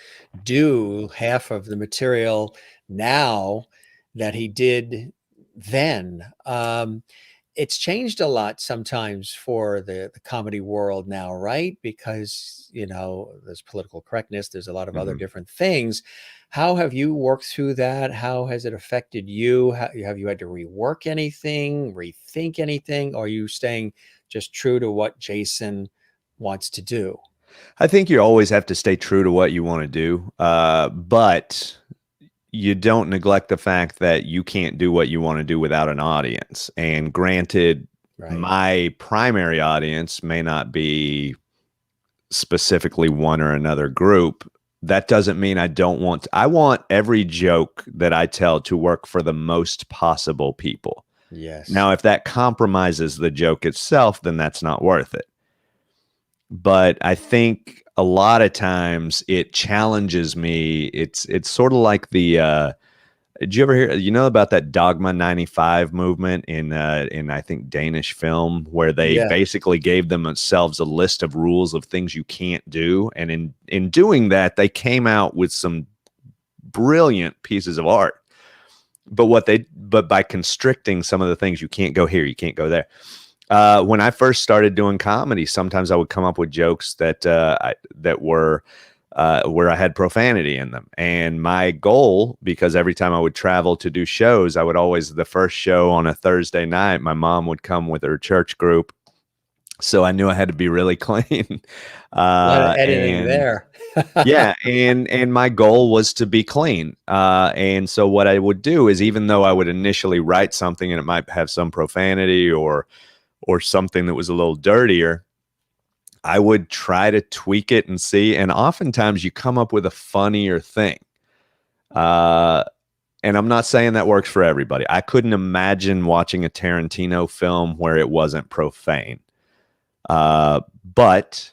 do half of the material now that he did then? It's changed a lot sometimes for the comedy world now, right? Because, you know, there's political correctness, there's a lot of other different things. How have you worked through that? How has it affected you? Have you had to rework anything, rethink anything? Or are you staying just true to what Jason wants to do? I think you always have to stay true to what you want to do. But you don't neglect the fact that you can't do what you want to do without an audience. And granted, my primary audience may not be specifically one or another group. That doesn't mean I don't want I want every joke that I tell to work for the most possible people. Yes. Now, if that compromises the joke itself, then that's not worth it. But I think a lot of times it challenges me. It's sort of like the did you ever hear, you know, about that Dogma 95 movement in I think Danish film, where they basically gave themselves a list of rules of things you can't do, and in doing that they came out with some brilliant pieces of art. But by constricting some of the things, you can't go here, you can't go there. When I first started doing comedy, sometimes I would come up with jokes that were where I had profanity in them. And my goal, because every time I would travel to do shows, I would always, the first show on a Thursday night, my mom would come with her church group. So I knew I had to be really clean. A lot of editing there. Yeah. And my goal was to be clean. And so what I would do is, even though I would initially write something and it might have some profanity or something that was a little dirtier, I would try to tweak it and see. And oftentimes you come up with a funnier thing. And I'm not saying that works for everybody. I couldn't imagine watching a Tarantino film where it wasn't profane. But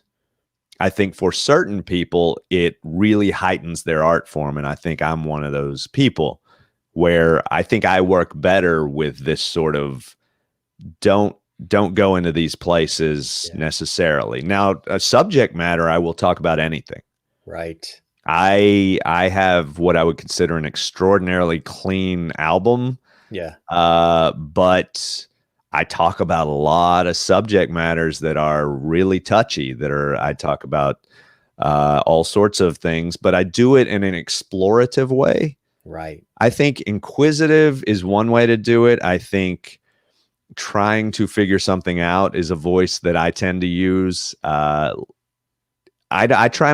I think for certain people, it really heightens their art form. And I think I'm one of those people where I think I work better with this sort of don't go into these places necessarily. Now, a subject matter, I will talk about anything. Right. I have what I would consider an extraordinarily clean album, Yeah. but I talk about a lot of subject matters that are really touchy. I talk about all sorts of things, but I do it in an explorative way. Right. I think inquisitive is one way to do it. I think trying to figure something out is a voice that I tend to use. I try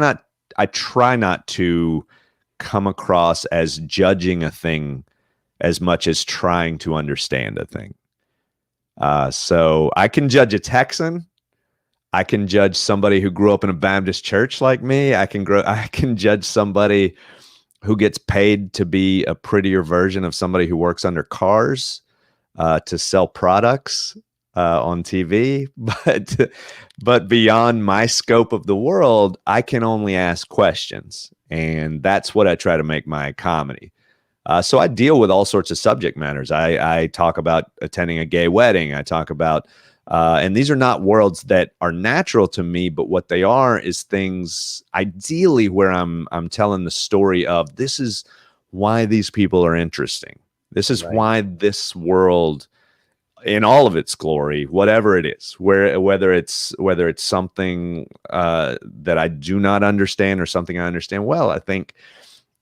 not to come across as judging a thing as much as trying to understand a thing. So I can judge a Texan. I can judge somebody who grew up in a Baptist church like me. I can judge somebody who gets paid to be a prettier version of somebody who works under cars to sell products on TV. But beyond my scope of the world, I can only ask questions. And that's what I try to make my comedy. So I deal with all sorts of subject matters. I talk about attending a gay wedding. I talk about, and these are not worlds that are natural to me, but what they are is things ideally where I'm telling the story of this is why these people are interesting. This is Right. why this world, in all of its glory, whatever it is, whether it's something that I do not understand or something I understand well, I think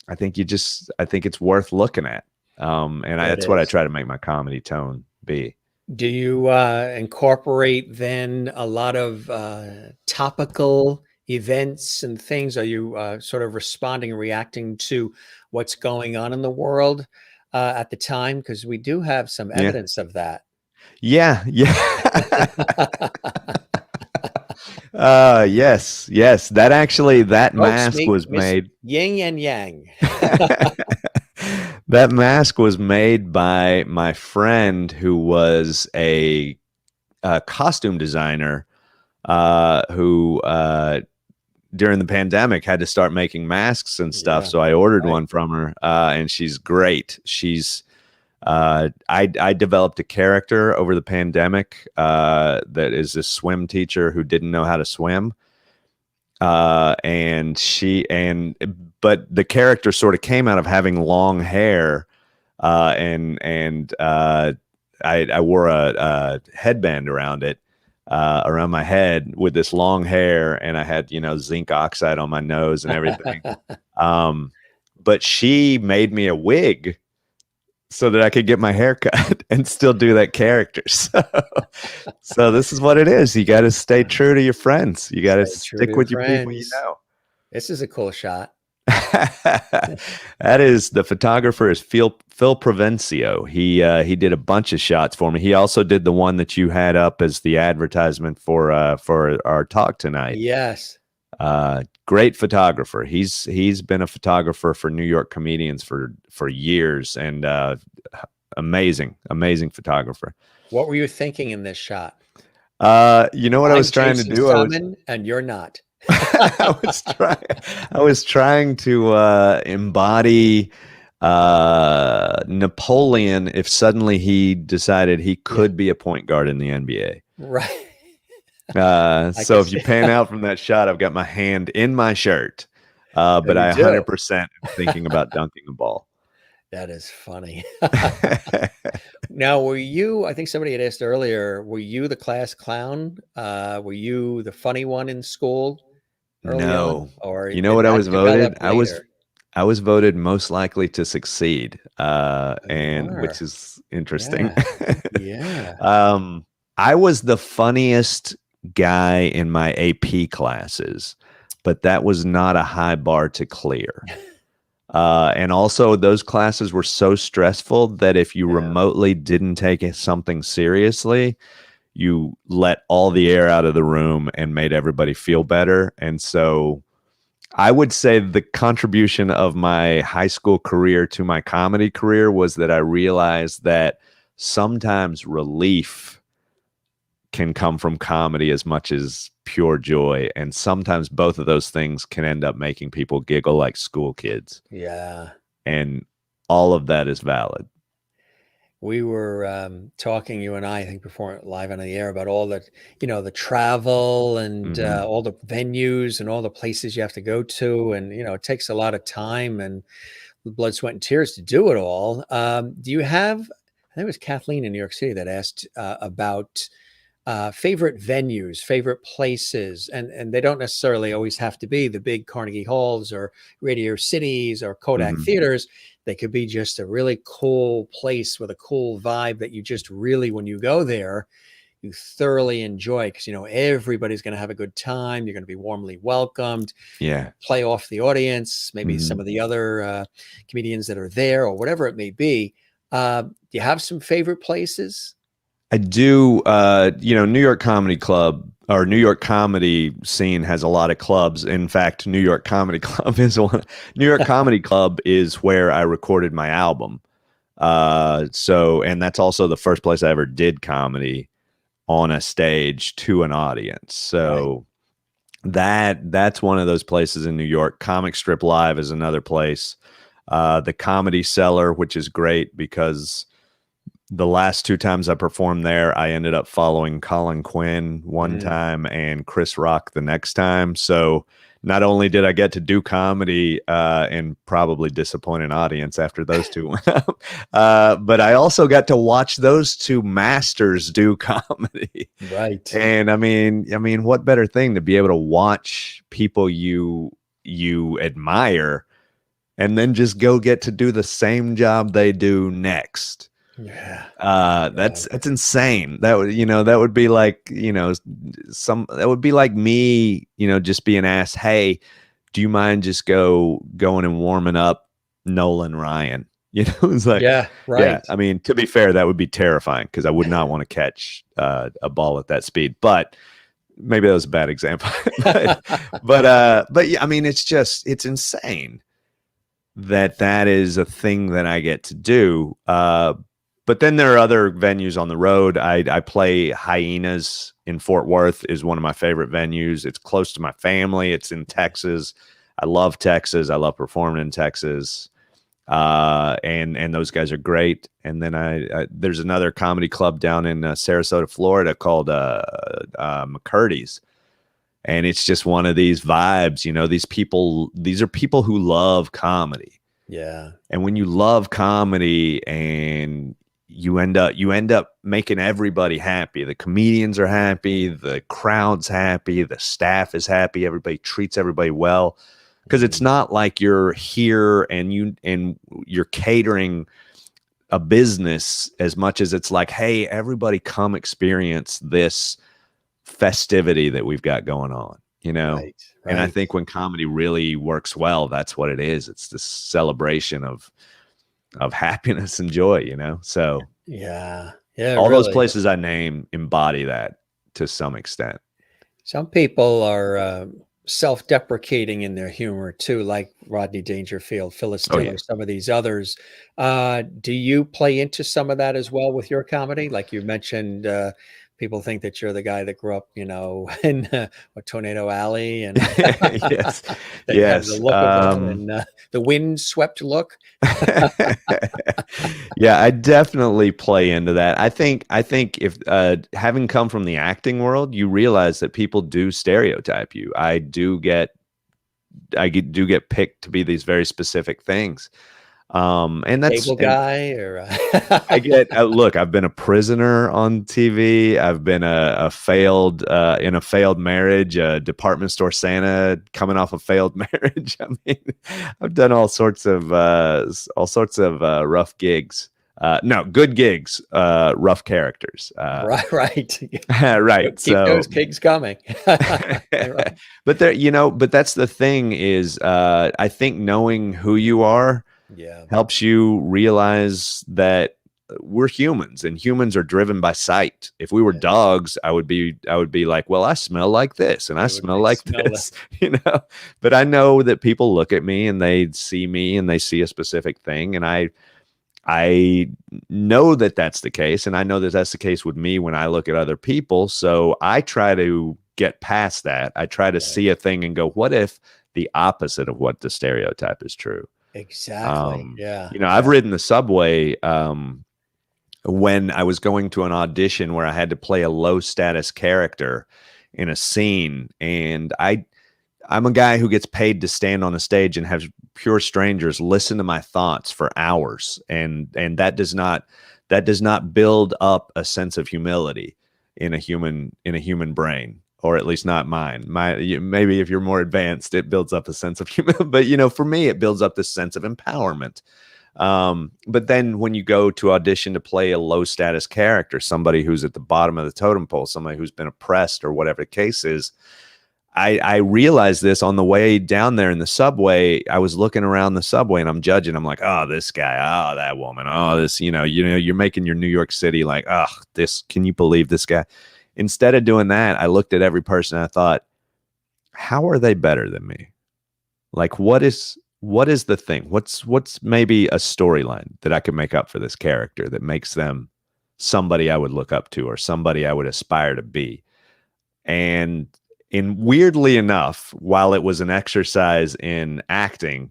it's worth looking at. That's what I try to make my comedy tone be. Do you incorporate then a lot of topical events and things? Are you sort of responding and reacting to what's going on in the world at the time? Because we do have some Yeah. evidence of that. Yeah. Yes. That Folks, mask was Miss made. Yin and Yang. That mask was made by my friend who was a costume designer who during the pandemic had to start making masks and stuff. Yeah, so I ordered right. one from her, and she's great. I developed a character over the pandemic that is a swim teacher who didn't know how to swim. But the character sort of came out of having long hair, and I wore a headband around it, around my head with this long hair, and I had zinc oxide on my nose and everything. But she made me a wig so that I could get my hair cut and still do that character. So this is what it is. You got to stay true to your friends. You got to stick with your people you know. This is a cool shot. That is, the photographer is Phil Provencio. He did a bunch of shots for me. He also did the one that you had up as the advertisement for our talk tonight. Yes. Great photographer. He's been a photographer for New York comedians for years, and amazing photographer. What were you thinking in this shot? You know what I was trying to do? Salmon, and you're not. I was trying to embody Napoleon if suddenly he decided he could be a point guard in the NBA. Right. So if you pan out from that shot, I've got my hand in my shirt, but I 100% am thinking about dunking a ball. That is funny. Now, were you, I think somebody had asked earlier, were you the class clown? Were you the funny one in school? No. On? Or you know what I was voted? Later? I was voted most likely to succeed, which is interesting. Yeah. I was the funniest guy in my AP classes, but that was not a high bar to clear. And also those classes were so stressful that if you remotely didn't take something seriously, you let all the air out of the room and made everybody feel better. And so I would say the contribution of my high school career to my comedy career was that I realized that sometimes relief can come from comedy as much as pure joy. And sometimes both of those things can end up making people giggle like school kids. Yeah. And all of that is valid. we were talking, you and I think before live on the air about all the, the travel and Hmm. all the venues and all the places you have to go to. And, it takes a lot of time and blood, sweat, and tears to do it all. Do you have, I think it was Kathleen in New York City that asked about favorite venues, favorite places, and they don't necessarily always have to be the big Carnegie Halls or Radio Cities or Kodak Hmm. theaters. They could be just a really cool place with a cool vibe that you just really, when you go there, you thoroughly enjoy because everybody's going to have a good time. You're going to be warmly welcomed. Yeah. Play off the audience, maybe some Hmm. of the other comedians that are there or whatever it may be. Do you have some favorite places? I do. New York Comedy Club or New York comedy scene has a lot of clubs. In fact, New York Comedy Club is one. New York Comedy Club is where I recorded my album. And that's also the first place I ever did comedy on a stage to an audience. Right. So that's one of those places in New York. Comic Strip Live is another place. The Comedy Cellar, which is great because the last two times I performed there, I ended up following Colin Quinn one time and Chris Rock the next time. So not only did I get to do comedy and probably disappoint an audience after those two went up, but I also got to watch those two masters do comedy. Right. And I mean, what better thing to be able to watch people you admire and then just go get to do the same job they do next. Yeah. That's insane. That would be like, that would be like me, just being asked, hey, do you mind just going and warming up Nolan Ryan? It's like, Yeah, right. yeah, I mean, to be fair, that would be terrifying because I would not want to catch a ball at that speed, but maybe that was a bad example. but yeah, I mean, it's insane that is a thing that I get to do. But then there are other venues on the road. I play Hyenas in Fort Worth is one of my favorite venues. It's close to my family. It's in Texas. I love Texas. I love performing in Texas. And those guys are great. And then there's another comedy club down in Sarasota, Florida called McCurdy's. And it's just one of these vibes, these are people who love comedy. Yeah. And when you love comedy and you end up making everybody happy. The comedians are happy, the crowd's happy, the staff is happy, everybody treats everybody well. Because it's not like you're here and you're catering a business as much as it's like, hey, everybody come experience this festivity that we've got going on, Right. And I think when comedy really works well, that's what it is. It's this celebration of happiness and joy, So yeah, all really. those places I name embody that to some extent. Some people are self-deprecating in their humor too, like Rodney Dangerfield, Phyllis Diller, some of these others. Do you play into some of that as well with your comedy? Like you mentioned, people think that you're the guy that grew up, in Tornado Alley, and yes, that you have yes, the look of it and the wind-swept look. Yeah, I definitely play into that. I think if having come from the acting world, you realize that people do stereotype you. I do get picked to be these very specific things. And that's Cable guy, or I get look. I've been a prisoner on TV. I've been a failed in a failed marriage. A department store Santa coming off a failed marriage. I mean, I've done all sorts of rough gigs. No, good gigs. Rough characters. right, right. Keep those gigs coming. Right. But but that's the thing is, I think knowing who you are. Yeah. Helps you realize that we're humans and humans are driven by sight. If we were dogs, I would be like, well, I smell like this and I smell like this, but I know that people look at me and they see me and they see a specific thing. And I know that that's the case. And I know that that's the case with me when I look at other people. So I try to get past that. I try to see a thing and go, what if the opposite of what the stereotype is true? Exactly. Yeah. I've ridden the subway when I was going to an audition where I had to play a low status character in a scene. And I'm a guy who gets paid to stand on a stage and have pure strangers listen to my thoughts for hours. And that does not build up a sense of humility in a human brain, or at least not mine. Maybe if you're more advanced, it builds up a sense of humility. But for me, it builds up this sense of empowerment. But then when you go to audition to play a low status character, somebody who's at the bottom of the totem pole, somebody who's been oppressed or whatever the case is, I realized this on the way down there in the subway. I was looking around the subway and I'm judging. I'm like, oh, this guy, oh, that woman, oh, this, you're making your New York City like, oh, this, can you believe this guy? Instead of doing that, I looked at every person and I thought, how are they better than me? Like, what is the thing? What's maybe a storyline that I could make up for this character that makes them somebody I would look up to or somebody I would aspire to be? And weirdly enough, while it was an exercise in acting,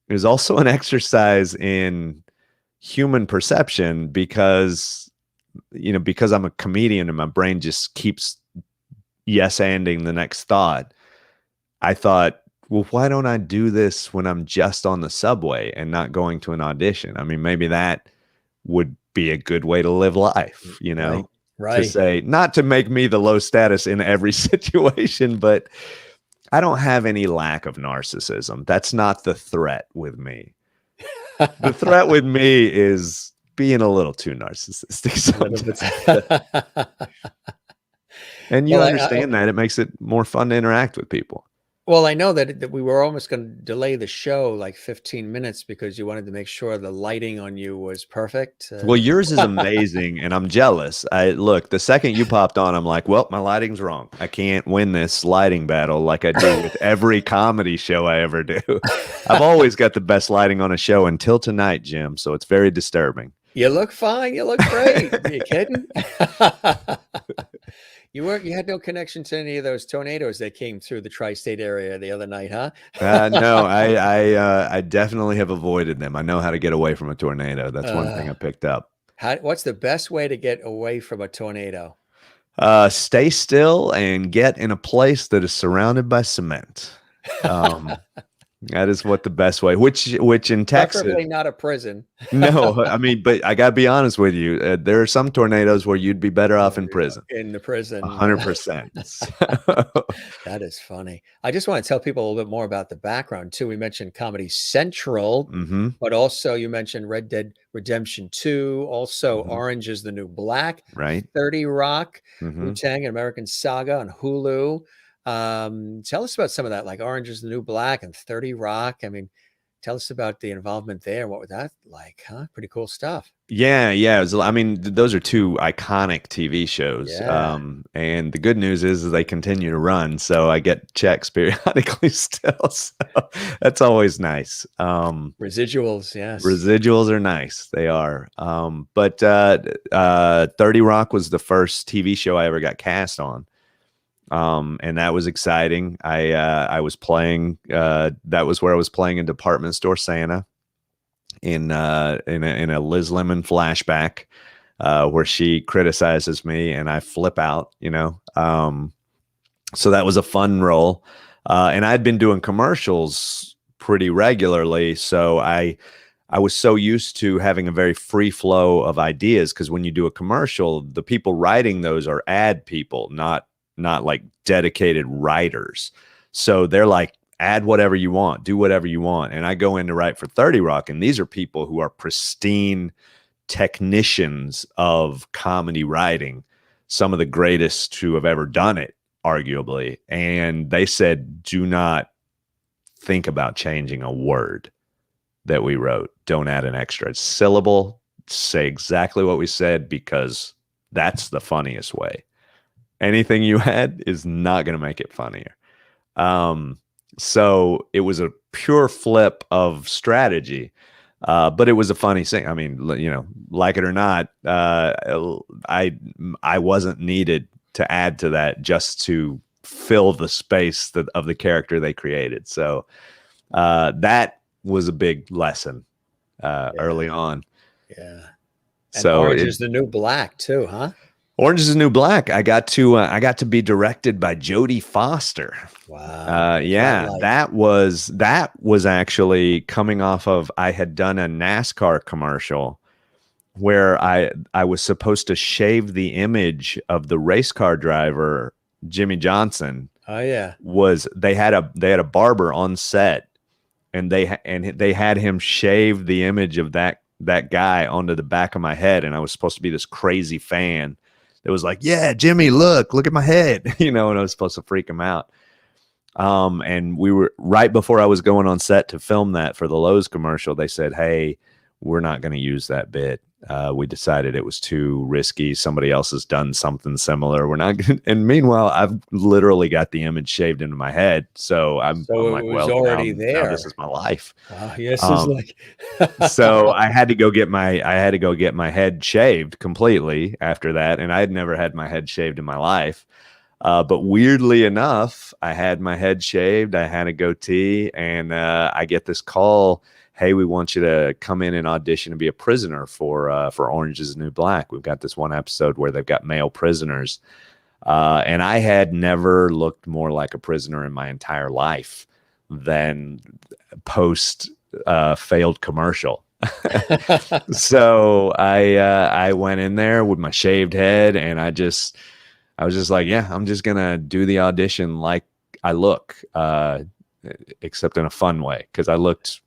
it was also an exercise in human perception because I'm a comedian and my brain just keeps yes-anding the next thought. I thought, well, why don't I do this when I'm just on the subway and not going to an audition? I mean, maybe that would be a good way to live life, Right. To say, not to make me the low status in every situation, but I don't have any lack of narcissism. That's not the threat with me. The threat with me is being a little too narcissistic sometimes. And you understand that. It makes it more fun to interact with people. Well, I know that we were almost going to delay the show like 15 minutes because you wanted to make sure the lighting on you was perfect. Well, yours is amazing, and I'm jealous. Look, the second you popped on, I'm like, well, my lighting's wrong. I can't win this lighting battle like I do with every comedy show I ever do. I've always got the best lighting on a show until tonight, Jim, so it's very disturbing. You look fine. You look great. Are you kidding? You had no connection to any of those tornadoes that came through the tri-state area the other night, huh? No, I definitely have avoided them. I know how to get away from a tornado. That's one thing I picked up. What's the best way to get away from a tornado? Stay still and get in a place that is surrounded by cement. That is what the best way, which in Texas, preferably not a prison. No, I mean, but I got to be honest with you. There are some tornadoes where you'd be better off in prison. In the prison. 100%. That is funny. I just want to tell people a little bit more about the background too. We mentioned Comedy Central, but also you mentioned Red Dead Redemption 2, also Orange is the New Black, right? 30 Rock, Wu-Tang, and American Saga on Hulu. Tell us about some of that, like Orange is the New Black and 30 Rock. I mean, tell us about the involvement there. What was that like, huh? Pretty cool stuff. Yeah. Those are two iconic TV shows. Yeah. And the good news is they continue to run. So I get checks periodically still. So that's always nice. Residuals, yes. Residuals are nice. They are. But 30 Rock was the first TV show I ever got cast on. And that was exciting. I was playing, that was where I was playing a department store Santa in a Liz Lemon flashback, where she criticizes me and I flip out, so that was a fun role. And I'd been doing commercials pretty regularly. So I was so used to having a very free flow of ideas. 'Cause when you do a commercial, the people writing those are ad people, not like dedicated writers. So they're like, add whatever you want, do whatever you want. And I go in to write for 30 Rock. And these are people who are pristine technicians of comedy writing, some of the greatest who have ever done it, arguably. And they said, do not think about changing a word that we wrote. Don't add an extra syllable. Say exactly what we said, because that's the funniest way. Anything you add is not going to make it funnier. So it was a pure flip of strategy, but it was a funny thing. I mean, like it or not, I wasn't needed to add to that just to fill the space of the character they created. So that was a big lesson early on. Yeah. And So Orange is the New Black too, huh? Orange is the New Black. I got to be directed by Jodie Foster. Wow. Yeah, that was actually coming off of, I had done a NASCAR commercial where I was supposed to shave the image of the race car driver Jimmy Johnson. Oh yeah. They had a barber on set, and they had him shave the image of that guy onto the back of my head, and I was supposed to be this crazy fan that was like, "Yeah, Jimmy, look at my head," and I was supposed to freak him out. And we were right before I was going on set to film that for the Lowe's commercial. They said, "Hey, we're not going to use that bit. We decided it was too risky. Somebody else has done something similar. We're not gonna." And meanwhile, I've literally got the image shaved into my head. So I'm like, well, already now, there. now this is my life. Wow, yes, is like so I had to go get my head shaved completely after that. And I had never had my head shaved in my life. But weirdly enough, I had my head shaved. I had a goatee, and I get this call. Hey, we want you to come in and audition to be a prisoner for Orange is the New Black. We've got this one episode where they've got male prisoners. And I had never looked more like a prisoner in my entire life than post failed commercial. So I went in there with my shaved head, and I was just like, yeah, I'm just going to do the audition like I look, except in a fun way. Because I looked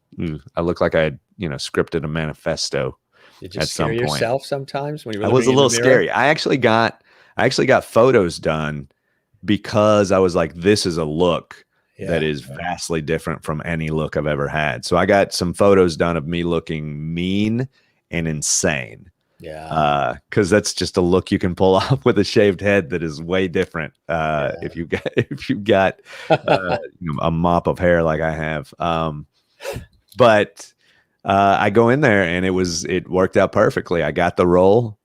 like I had, scripted a manifesto. Did you scare yourself sometimes when you were I was a looking in little the mirror? scary. I actually got photos done because I was like, this is a look that is vastly different from any look I've ever had. So I got some photos done of me looking mean and insane. Yeah. Because that's just a look you can pull off with a shaved head that is way different. If you got a mop of hair like I have. But I go in there, and it worked out perfectly. I got the role.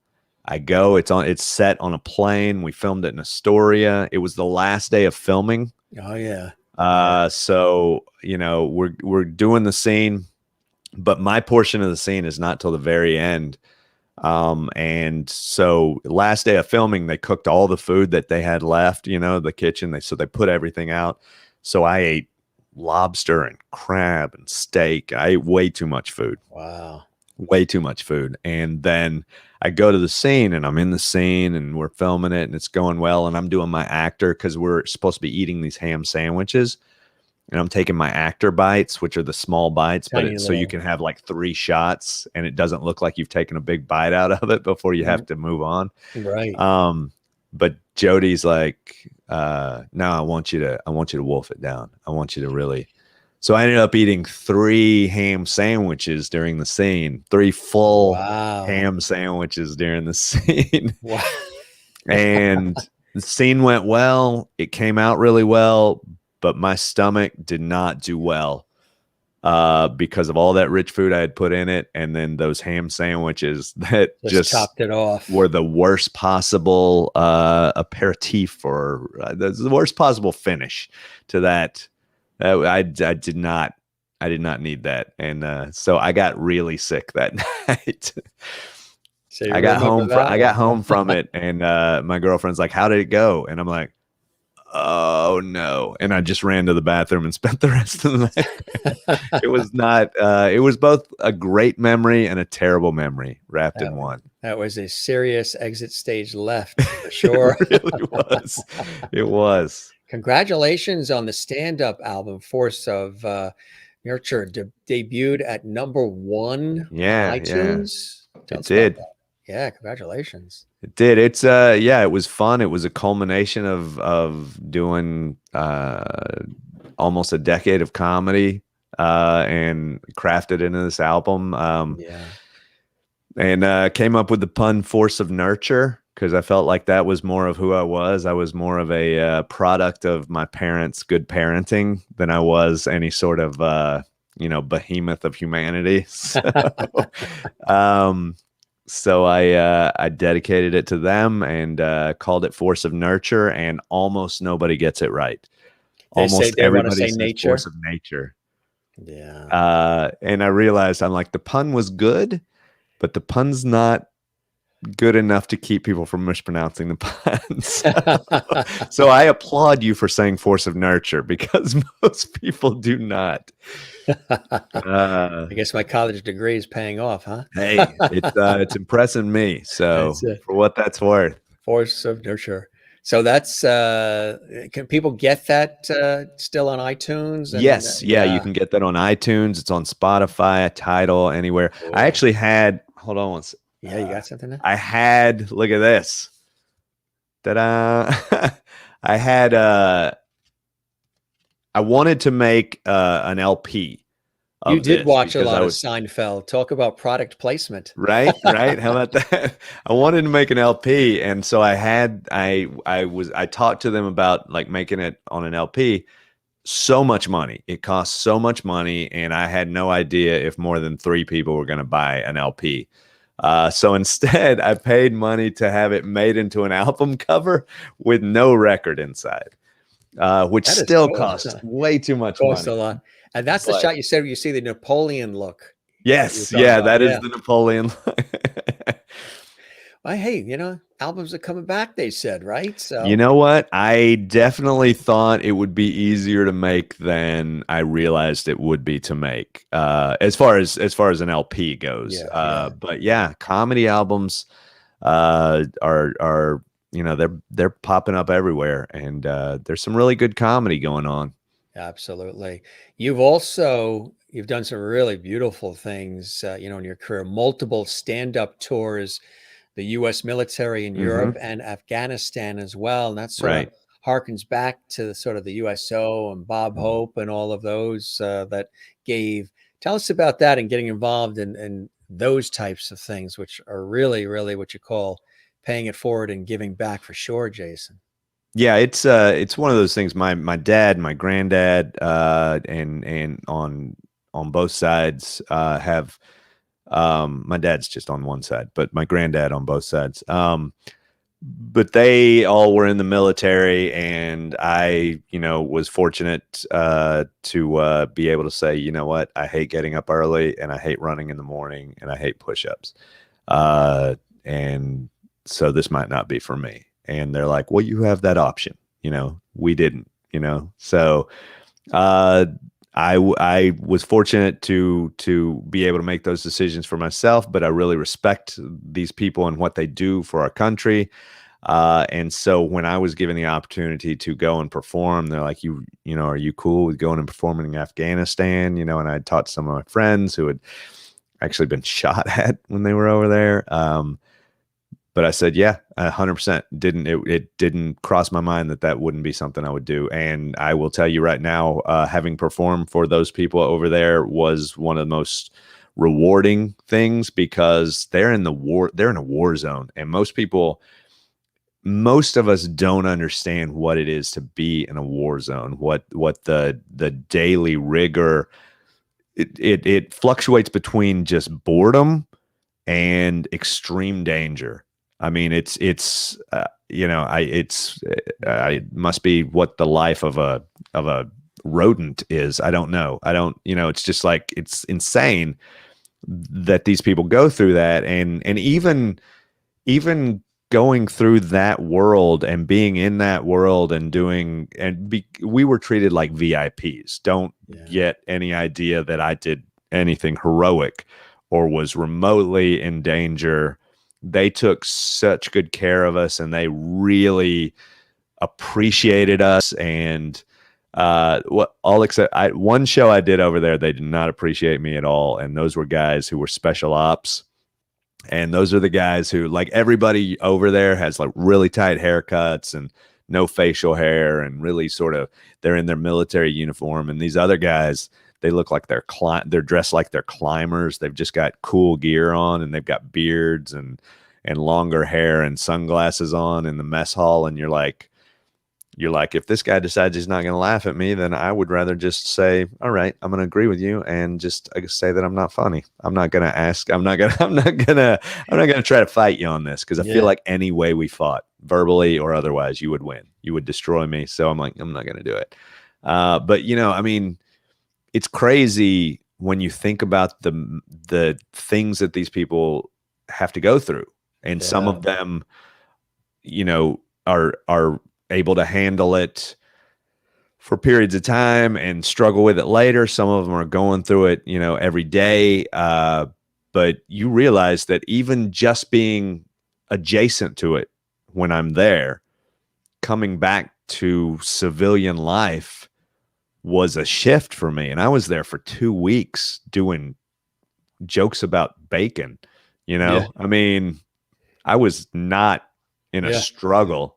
It's set on a plane. We filmed it in Astoria. It was the last day of filming. Oh yeah. So we're doing the scene, but my portion of the scene is not till the very end. And so last day of filming, they cooked all the food that they had left, the kitchen. They put everything out. So I ate lobster and crab and steak. I ate way too much food. Wow. Way too much food. And then I go to the scene, and I'm in the scene, and we're filming it, and it's going well. And I'm doing my actor, because we're supposed to be eating these ham sandwiches. And I'm taking my actor bites, which are the small bites, so you can have like 3 shots, and it doesn't look like you've taken a big bite out of it before you have to move on. Right. But Jodie's like, no, I want you to wolf it down. I want you to really. So I ended up eating 3 ham sandwiches during the scene, 3 full ham sandwiches during the scene. Wow. And the scene went well. It came out really well. But my stomach did not do well because of all that rich food I had put in it, and then those ham sandwiches that just topped it off. Were the worst possible aperitif, or the worst possible finish to that. I did not need that, and so I got really sick that night. So I got home from it, and my girlfriend's like, "How did it go?" And I'm like, "Oh no." And I just ran to the bathroom and spent the rest of the night. It was both a great memory and a terrible memory wrapped in one. That was a serious exit stage left for sure. It really was. It was. Congratulations on the Stand-Up album, Force of Nurture, debuted at number 1 on iTunes. It did. Yeah, congratulations. It did. It's it was fun. It was a culmination of doing almost a decade of comedy and crafted into this album. And came up with the pun "Force of Nurture" because I felt like that was more of who I was. I was more of a product of my parents' good parenting than I was any sort of behemoth of humanity. So I dedicated it to them and called it Force of Nurture, and almost nobody gets it right. Almost everybody says nature. Force of Nature. Yeah. And I realized, I'm like, the pun was good, but the pun's not good enough to keep people from mispronouncing the puns. So I applaud you for saying force of nurture, because most people do not. I guess my college degree is paying off, huh? Hey, it's impressing me. So That's it. for what that's worth. Force of nurture. So that's can people get that still on iTunes? And Yes, yeah, you can get that on iTunes. It's on Spotify, Tidal, anywhere. Cool. I actually had, hold on one second. Yeah, you got something there? I had, look at this. Ta-da. I had I wanted to make an LP of You did this watch a because lot I of was Seinfeld. Talk about product placement. right. How about that? I wanted to make an LP, and so I talked to them about like making it on an LP. So much money. It costs so much money, and I had no idea if more than 3 people were going to buy an LP. So instead, I paid money to have it made into an album cover with no record inside, which That is still cool. costs way too much Costs a money. lot. And that's the But- shot you said where you see the Napoleon look. Yes, You're talking yeah, about, that is yeah. the Napoleon. Well, hey, albums are coming back, they said, right? So You know what? I definitely thought it would be easier to make than I realized it would be to make. As far as an LP goes. Yeah. But yeah, comedy albums are they're popping up everywhere, and there's some really good comedy going on. Absolutely. You've done some really beautiful things, in your career, multiple stand-up tours, the U.S. military in Europe and Afghanistan as well. And that sort of Right. harkens back to the sort of the USO and Bob Hope and all of those that gave. Tell us about that and getting involved in those types of things, which are really, really what you call paying it forward and giving back for sure, Jason. Yeah, it's one of those things. My dad, my granddad, and on both sides have. My dad's just on one side, but my granddad on both sides. But they all were in the military, and I, was fortunate to be able to say, you know what, I hate getting up early, and I hate running in the morning, and I hate push-ups, and so this might not be for me. And they're like, well, you have that option. We didn't. So I was fortunate to be able to make those decisions for myself, but I really respect these people and what they do for our country. And so when I was given the opportunity to go and perform, they're like, are you cool with going and performing in Afghanistan? And I had talked to some of my friends who had actually been shot at when they were over there. But I said, yeah, 100%. It didn't cross my mind that wouldn't be something I would do. And I will tell you right now, having performed for those people over there was one of the most rewarding things, because they're in a war zone, and most of us don't understand what it is to be in a war zone, what the daily rigor. It fluctuates between just boredom and extreme danger. I mean, it must be what the life of a rodent is. I don't know. It's just like, it's insane that these people go through that, and even going through that world and being in that world and we were treated like VIPs. Don't get any idea that I did anything heroic or was remotely in danger. They took such good care of us, and they really appreciated us. And one show I did over there, they did not appreciate me at all. And those were guys who were special ops. And those are the guys who, like, everybody over there has like really tight haircuts and no facial hair, and really they're in their military uniform. And these other guys, they look like they're dressed like they're climbers. They've just got cool gear on, and they've got beards and longer hair and sunglasses on in the mess hall. And you're like, if this guy decides he's not going to laugh at me, then I would rather just say, all right, I'm going to agree with you, and just say that I'm not funny. I'm not going to ask. I'm not going to try to fight you on this, because I feel like any way we fought, verbally or otherwise, you would win. You would destroy me. So I'm like, I'm not going to do it. But I mean, it's crazy when you think about the things that these people have to go through. and some of them, are able to handle it for periods of time and struggle with it later. Some of them are going through it, every day. But you realize that even just being adjacent to it when I'm there, coming back to civilian life was a shift for me. And I was there for 2 weeks doing jokes about bacon. I mean, I was not in a struggle,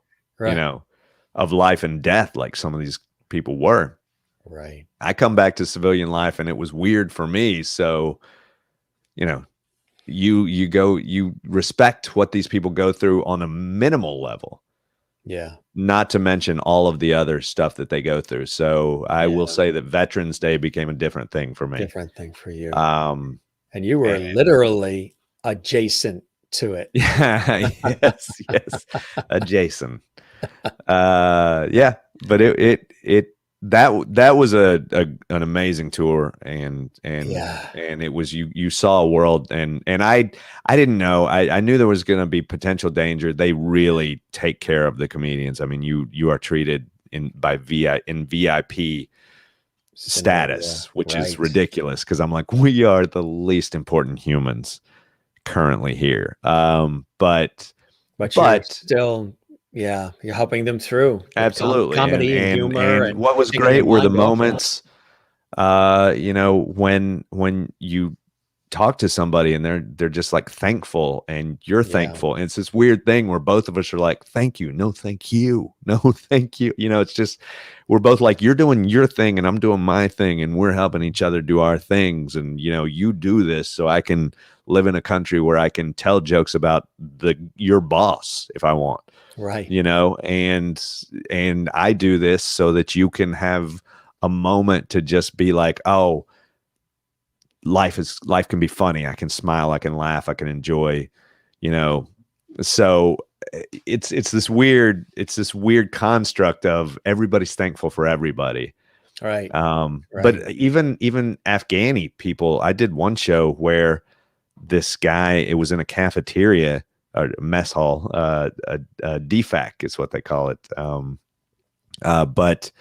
of life and death like some of these people were. Right. I come back to civilian life and it was weird for me. So, you respect what these people go through on a minimal level. Yeah. Not to mention all of the other stuff that they go through. So I will say that Veterans Day became a different thing for me. Different thing for you. And you were literally adjacent to it. Yeah. yes. Adjacent. Yeah. But that was an amazing tour, and it was you saw a world, and I didn't know, I knew there was going to be potential danger. They really take care of the comedians. I mean, you are treated in VIP status, which is ridiculous, because I'm like, we are the least important humans currently here. But you're still. Yeah, you're helping them through. Absolutely. Comedy and humor. And what was great were the moments, when you talk to somebody and they're just like thankful, and you're thankful. And it's this weird thing where both of us are like, thank you. No, thank you. No, thank you. It's just, we're both like, you're doing your thing and I'm doing my thing, and we're helping each other do our things. And, you do this so I can live in a country where I can tell jokes about your boss if I want. Right. And I do this so that you can have a moment to just be like, oh, life can be funny. I can smile, I can laugh, I can enjoy, so it's this weird construct of everybody's thankful for everybody. Right. But even Afghani people, I did one show where this guy, it was in a cafeteria, a mess hall, a DFAC is what they call it. But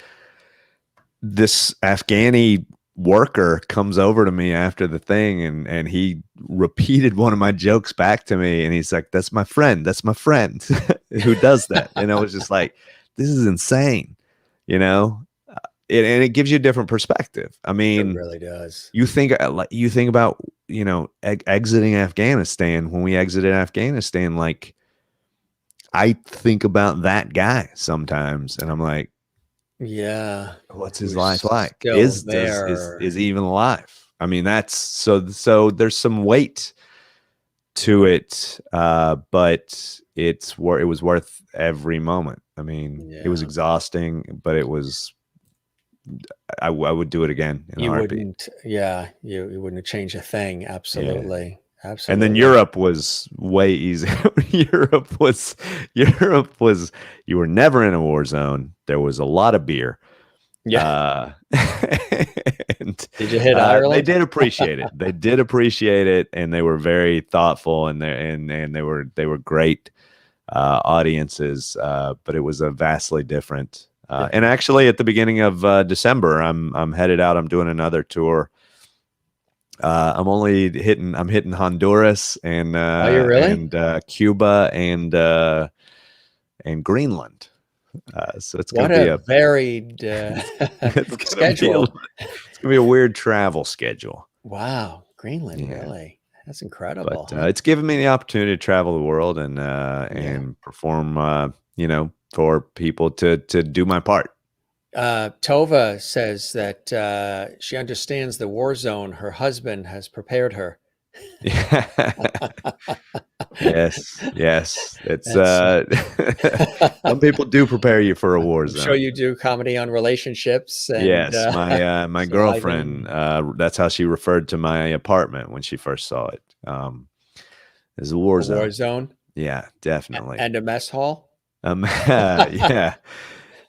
this Afghani worker comes over to me after the thing, and he repeated one of my jokes back to me, and he's like, that's my friend who does that. And I was just like, this is insane, and it gives you a different perspective. I mean, it really does. You think about, exiting Afghanistan. When we exited Afghanistan, like, I think about that guy sometimes, and I'm like, yeah, what's his life like? Is he even alive? I mean, that's so there's some weight to it, but it was worth every moment. I mean, it was exhausting, but it was. I would do it again in a heartbeat. You wouldn't change a thing. Absolutely. Absolutely. And then Europe was way easier. Europe was you were never in a war zone. There was a lot of beer. Yeah. And, did you hit Ireland? They did appreciate it. They did appreciate it, and they were very thoughtful, and they were great audiences. But it was a vastly different. And actually, at the beginning of December, I'm headed out. I'm doing another tour. I'm hitting Honduras and and Cuba and Greenland. So it's going to be a varied schedule. It's going to be a weird travel schedule. Wow, Greenland, really? That's incredible. But it's given me the opportunity to travel the world and perform. For people to do my part. Tova says that she understands the war zone. Her husband has prepared her. Yes. It's some people do prepare you for a war zone. I'm sure you do comedy on relationships. And, yes, my girlfriend. That's how she referred to my apartment when she first saw it. As a war zone. War zone. Yeah, definitely. And a mess hall. Yeah.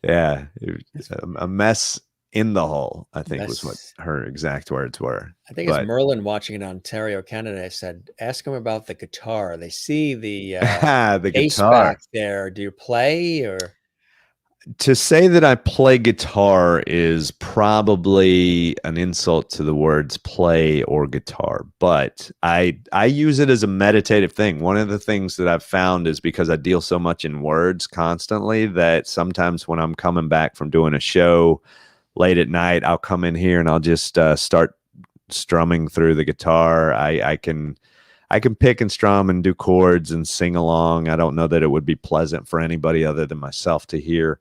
A mess in the hole, I think was what That's, her exact words were. I think it's But Merlin watching in Ontario, Canada. I said, ask him about the guitar. They see the the case guitar. back there. Do you play or? To say that I play guitar is probably an insult to the words play or guitar, but I use it as a meditative thing. One of the things that I've found is because I deal so much in words constantly that sometimes when I'm coming back from doing a show late at night, I'll come in here and I'll just start strumming through the guitar. I can pick and strum and do chords and sing along. I don't know that it would be pleasant for anybody other than myself to hear.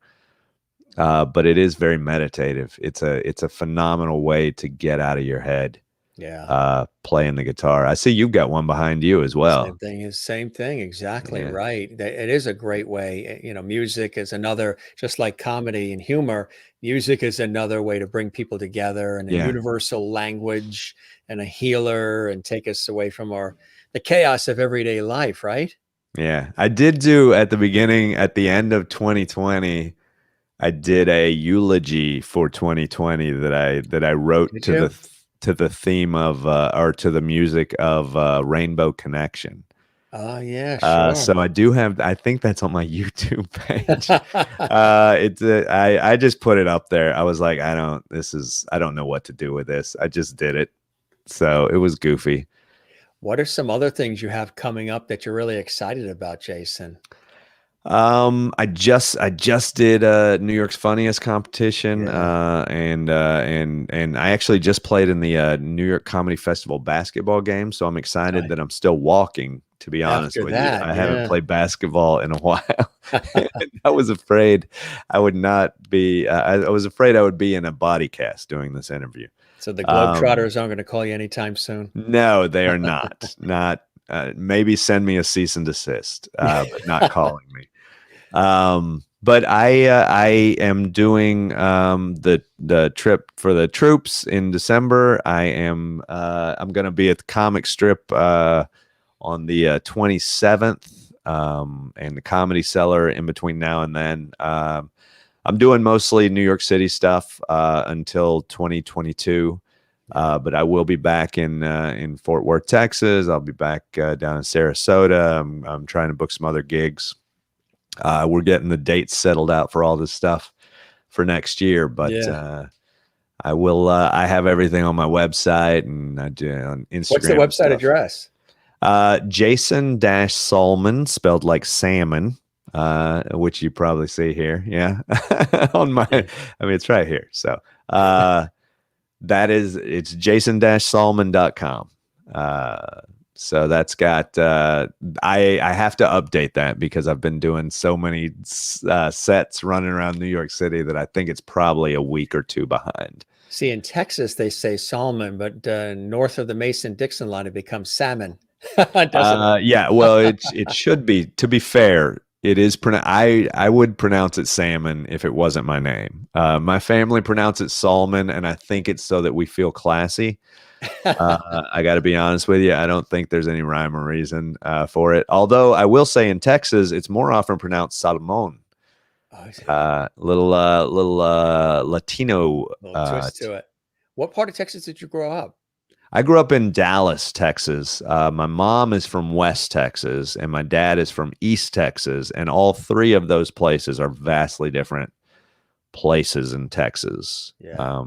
But it is very meditative. It's a phenomenal way to get out of your head. Yeah. Playing the guitar. I see you've got one behind you as well. Same thing. Exactly Yeah. right. It is a great way. Music is another, just like comedy and humor, music is another way to bring people together and a Yeah. universal language and a healer and take us away from the chaos of everyday life, right? Yeah. I did do at the end of 2020, I did a eulogy for 2020 that I wrote Did to you? the theme of or to the music of Rainbow Connection. Oh, yeah, sure. So I think that's on my YouTube page. I just put it up there. I was like, I don't know what to do with this. I just did it. So it was goofy. What are some other things you have coming up that you're really excited about, Jason? I just did New York's Funniest competition, Yeah. and I actually just played in the New York Comedy Festival basketball game. So I'm excited Right. that I'm still walking. To be honest After with you, that, I haven't yeah. played basketball in a while. I was afraid I would not be. I was afraid I would be in a body cast doing this interview. So the Um, Globetrotters aren't going to call you anytime soon. no, they are not. Not maybe send me a cease and desist, but not calling me. But I am doing the trip for the troops in December. I'm going to be at the comic strip on the 27th, and the Comedy Cellar in between now and then. I'm doing mostly New York City stuff until 2022. But I will be back in Fort Worth, Texas. I'll be back down in Sarasota. I'm trying to book some other gigs. We're getting the dates settled out for all this stuff for next year, but Yeah. I will. I have everything on my website, and I do on Instagram. What's the and website stuff. address? Jason-Salmon, spelled like salmon, which you probably see here. Yeah, on my. I mean, it's right here. So it's jason-salmon.com. So that's got, I have to update that because I've been doing so many sets running around New York City that I think it's probably a week or two behind. See, in Texas, they say Salmon, but north of the Mason-Dixon line, it becomes salmon. Doesn't it? Yeah, well, it should be, to be fair. It is, I would pronounce it salmon if it wasn't my name. My family pronounce it Salmon, and I think it's so that we feel classy. I got to be honest with you. I don't think there's any rhyme or reason for it. Although I will say in Texas, it's more often pronounced Salmon. Little Latino twist to it. What part of Texas did you grow up? I grew up in Dallas, Texas. My mom is from West Texas, and my dad is from East Texas, and all three of those places are vastly different places in Texas. Yeah.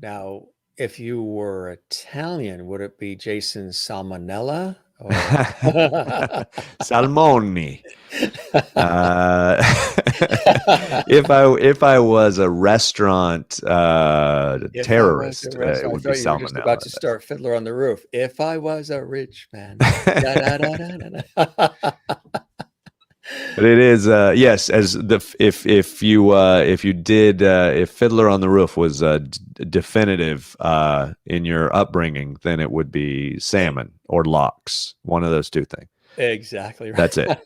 Now, if you were Italian, would it be Jason Salmonella? Or... Salmoni. If I was a restaurant terrorist, it would be Salmonella. You were just about to start Fiddler on the Roof. If I was a rich man. But it is yes, as if Fiddler on the Roof was definitive in your upbringing, then it would be salmon or lox, one of those two things. Exactly right. That's it.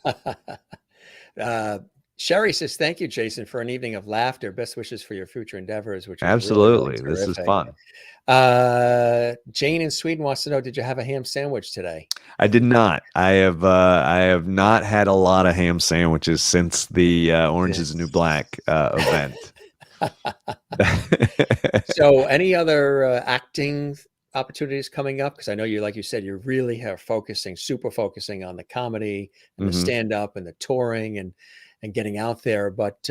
Sherry says, "Thank you, Jason, for an evening of laughter. Best wishes for your future endeavors." Which is absolutely, really, really this is terrific. fun. Jane in Sweden wants to know: did you have a ham sandwich today? I did not. I have not had a lot of ham sandwiches since the Orange is the New Black event. So, any other acting opportunities coming up? Because I know you, like you said, you really are focusing, super focusing on the comedy and the Mhm. stand up and the touring and getting out there. But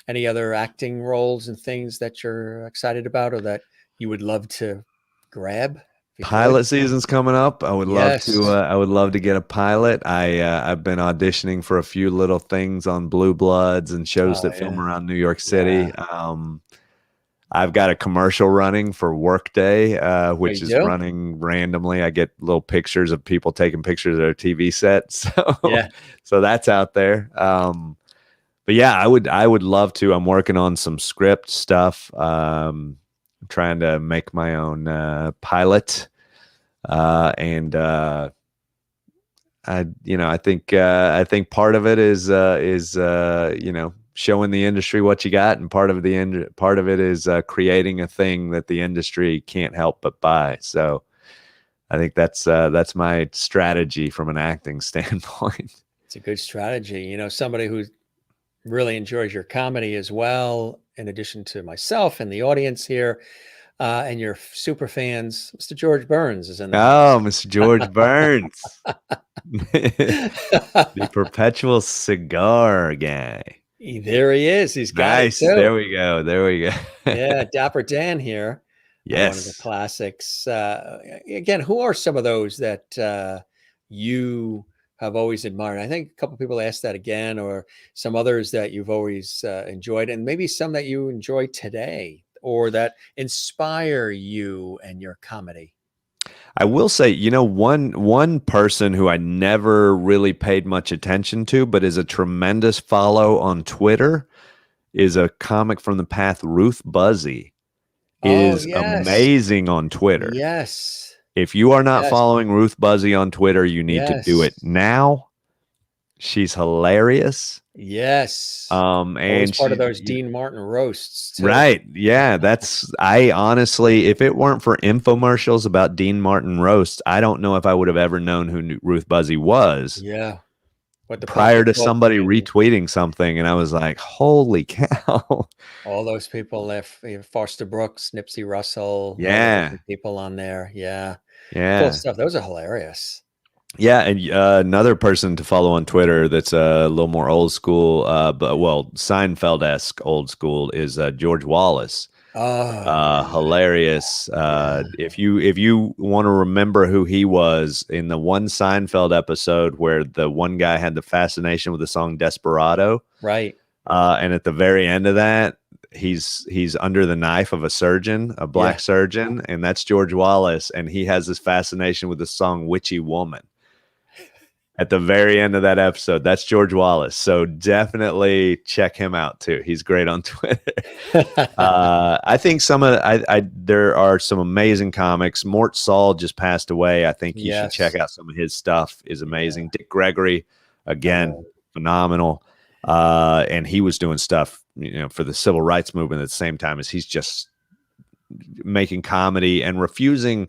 any other acting roles and things that you're excited about or that you would love to grab if you could? Pilot season's coming up. I would love Yes. to. I would love to get a pilot. I've been auditioning for a few little things on Blue Bloods and shows Oh that film yeah. around New York Yeah. City. I've got a commercial running for Workday, Oh, which you is do? running randomly. I get little pictures of people taking pictures of their TV set, Yeah. so that's out there. But yeah, I would love to. I'm working on some script stuff. Trying to make my own pilot, and I think part of it is showing the industry what you got, and part of it is creating a thing that the industry can't help but buy. So I think that's my strategy from an acting standpoint. It's a good strategy. Somebody who really enjoys your comedy as well, in addition to myself and the audience here, and your super fans. Mr. George Burns is in the Oh, house. Mr. George Burns, the perpetual cigar guy. There he is. He's got it Nice. too. There we go. There we go. Yeah, Dapper Dan here. One of the Yes. classics. Again, who are some of those that you have always admired? I think a couple people asked that again, or some others that you've always enjoyed, and maybe some that you enjoy today or that inspire you and your comedy. I will say, one person who I never really paid much attention to, but is a tremendous follow on Twitter, is a comic from the path. Ruth Buzzy Oh, is yes. amazing on Twitter. Yes. If you are not Yes. following Ruth Buzzy on Twitter, you need to do it Yes. now. She's hilarious. Yes. And Always part of she, those Dean Martin roasts too. right. Yeah. I honestly, if it weren't for infomercials about Dean Martin roasts, I don't know if I would have ever known who Ruth Buzzy was Yeah. What the pop prior to culture somebody and retweeting something. And I was like, holy cow. all those people left, Foster Brooks, Nipsey Russell, all the Yeah. different people on there. Yeah. Cool Yeah. stuff. Those are hilarious. Yeah. And another person to follow on Twitter that's a little more old school, Seinfeld-esque old school is George Wallace. Oh, Hilarious. yeah. If you want to remember who he was, in the one Seinfeld episode where the one guy had the fascination with the song Desperado, Right. and at the very end of that, he's under the knife of a surgeon, a black Yeah. surgeon, and that's George Wallace, and he has this fascination with the song Witchy Woman. At the very end of that episode, that's George Wallace. So definitely check him out too. He's great on Twitter. I think there are some amazing comics. Mort Saul just passed away. I think you should Yes. check out some of his stuff. Is amazing. Dick Gregory, again, Oh. phenomenal. And he was doing stuff, for the civil rights movement at the same time as he's just making comedy and refusing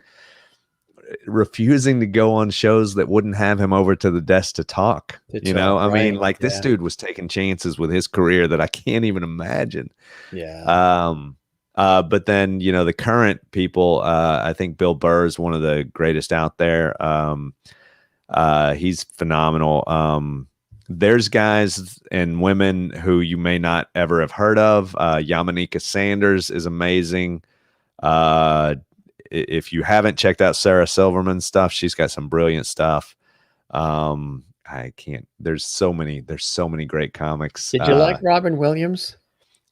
to go on shows that wouldn't have him over to the desk to talk. I mean, like, this dude was taking chances with his career that I can't even imagine. Yeah. But then, the current people, I think Bill Burr is one of the greatest out there. He's phenomenal. There's guys and women who you may not ever have heard of. Yamaneika Sanders is amazing. If you haven't checked out Sarah Silverman's stuff, she's got some brilliant stuff. There's so many great comics. Did you like Robin Williams?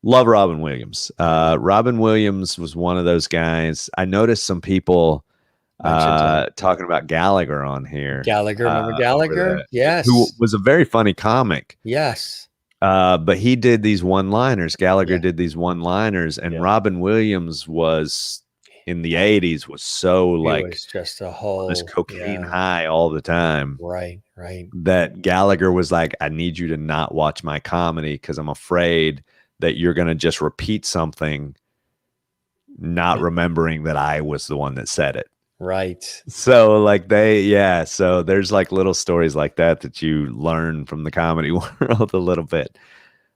Love Robin Williams. Robin Williams was one of those guys. I noticed some people talking about Gallagher on here. Gallagher, remember Gallagher? Yes. Who was a very funny comic. Yes. But he did these one-liners. Gallagher did these one-liners, and Robin Williams was, in the 80s, was so It was just a whole this cocaine high all the time. Right. That Gallagher was like, I need you to not watch my comedy because I'm afraid that you're going to just repeat something, not remembering that I was the one that said it. Right. So so there's like little stories like that you learn from the comedy world a little bit.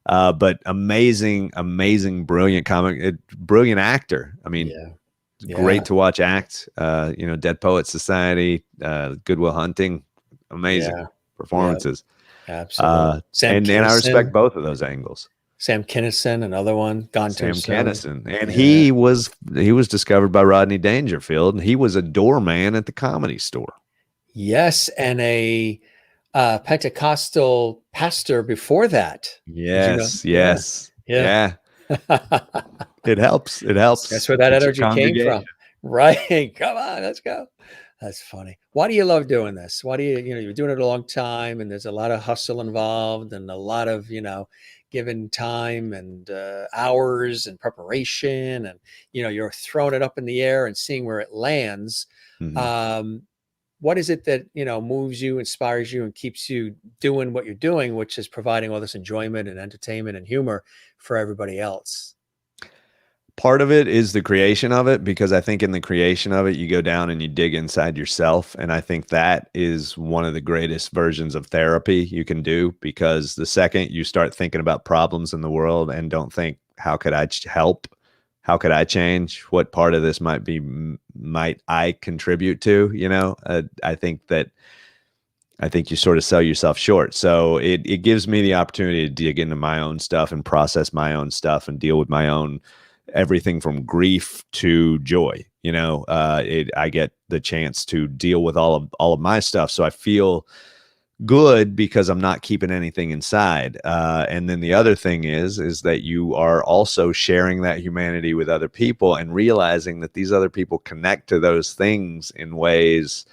But amazing, brilliant brilliant actor. I mean, great to watch act. Dead Poets Society, Good Will Hunting, amazing performances. Absolutely. And I respect both of those angles. Sam Kinison, another one, gone too soon. Sam Kinison, and he was discovered by Rodney Dangerfield, and he was a doorman at the Comedy Store. Yes, and a Pentecostal pastor before that. Yes, yeah. It helps. That's where that energy came from. Right. Come on, let's go. That's funny. Why do you love doing this? Why do you're doing it a long time, and there's a lot of hustle involved and a lot of, given time and hours and preparation, and, you're throwing it up in the air and seeing where it lands. Mm-hmm. What is it that, moves you, inspires you, and keeps you doing what you're doing, which is providing all this enjoyment and entertainment and humor for everybody else? Part of it is the creation of it, because I think in the creation of it, you go down and you dig inside yourself. And I think that is one of the greatest versions of therapy you can do, because the second you start thinking about problems in the world and don't think, how could I help? How could I change? What part of this might I contribute to? I think you sort of sell yourself short. So it gives me the opportunity to dig into my own stuff and process my own stuff and deal with my own everything from grief to joy. I get the chance to deal with all of my stuff. So I feel good because I'm not keeping anything inside. And then the other thing is that you are also sharing that humanity with other people and realizing that these other people connect to those things in ways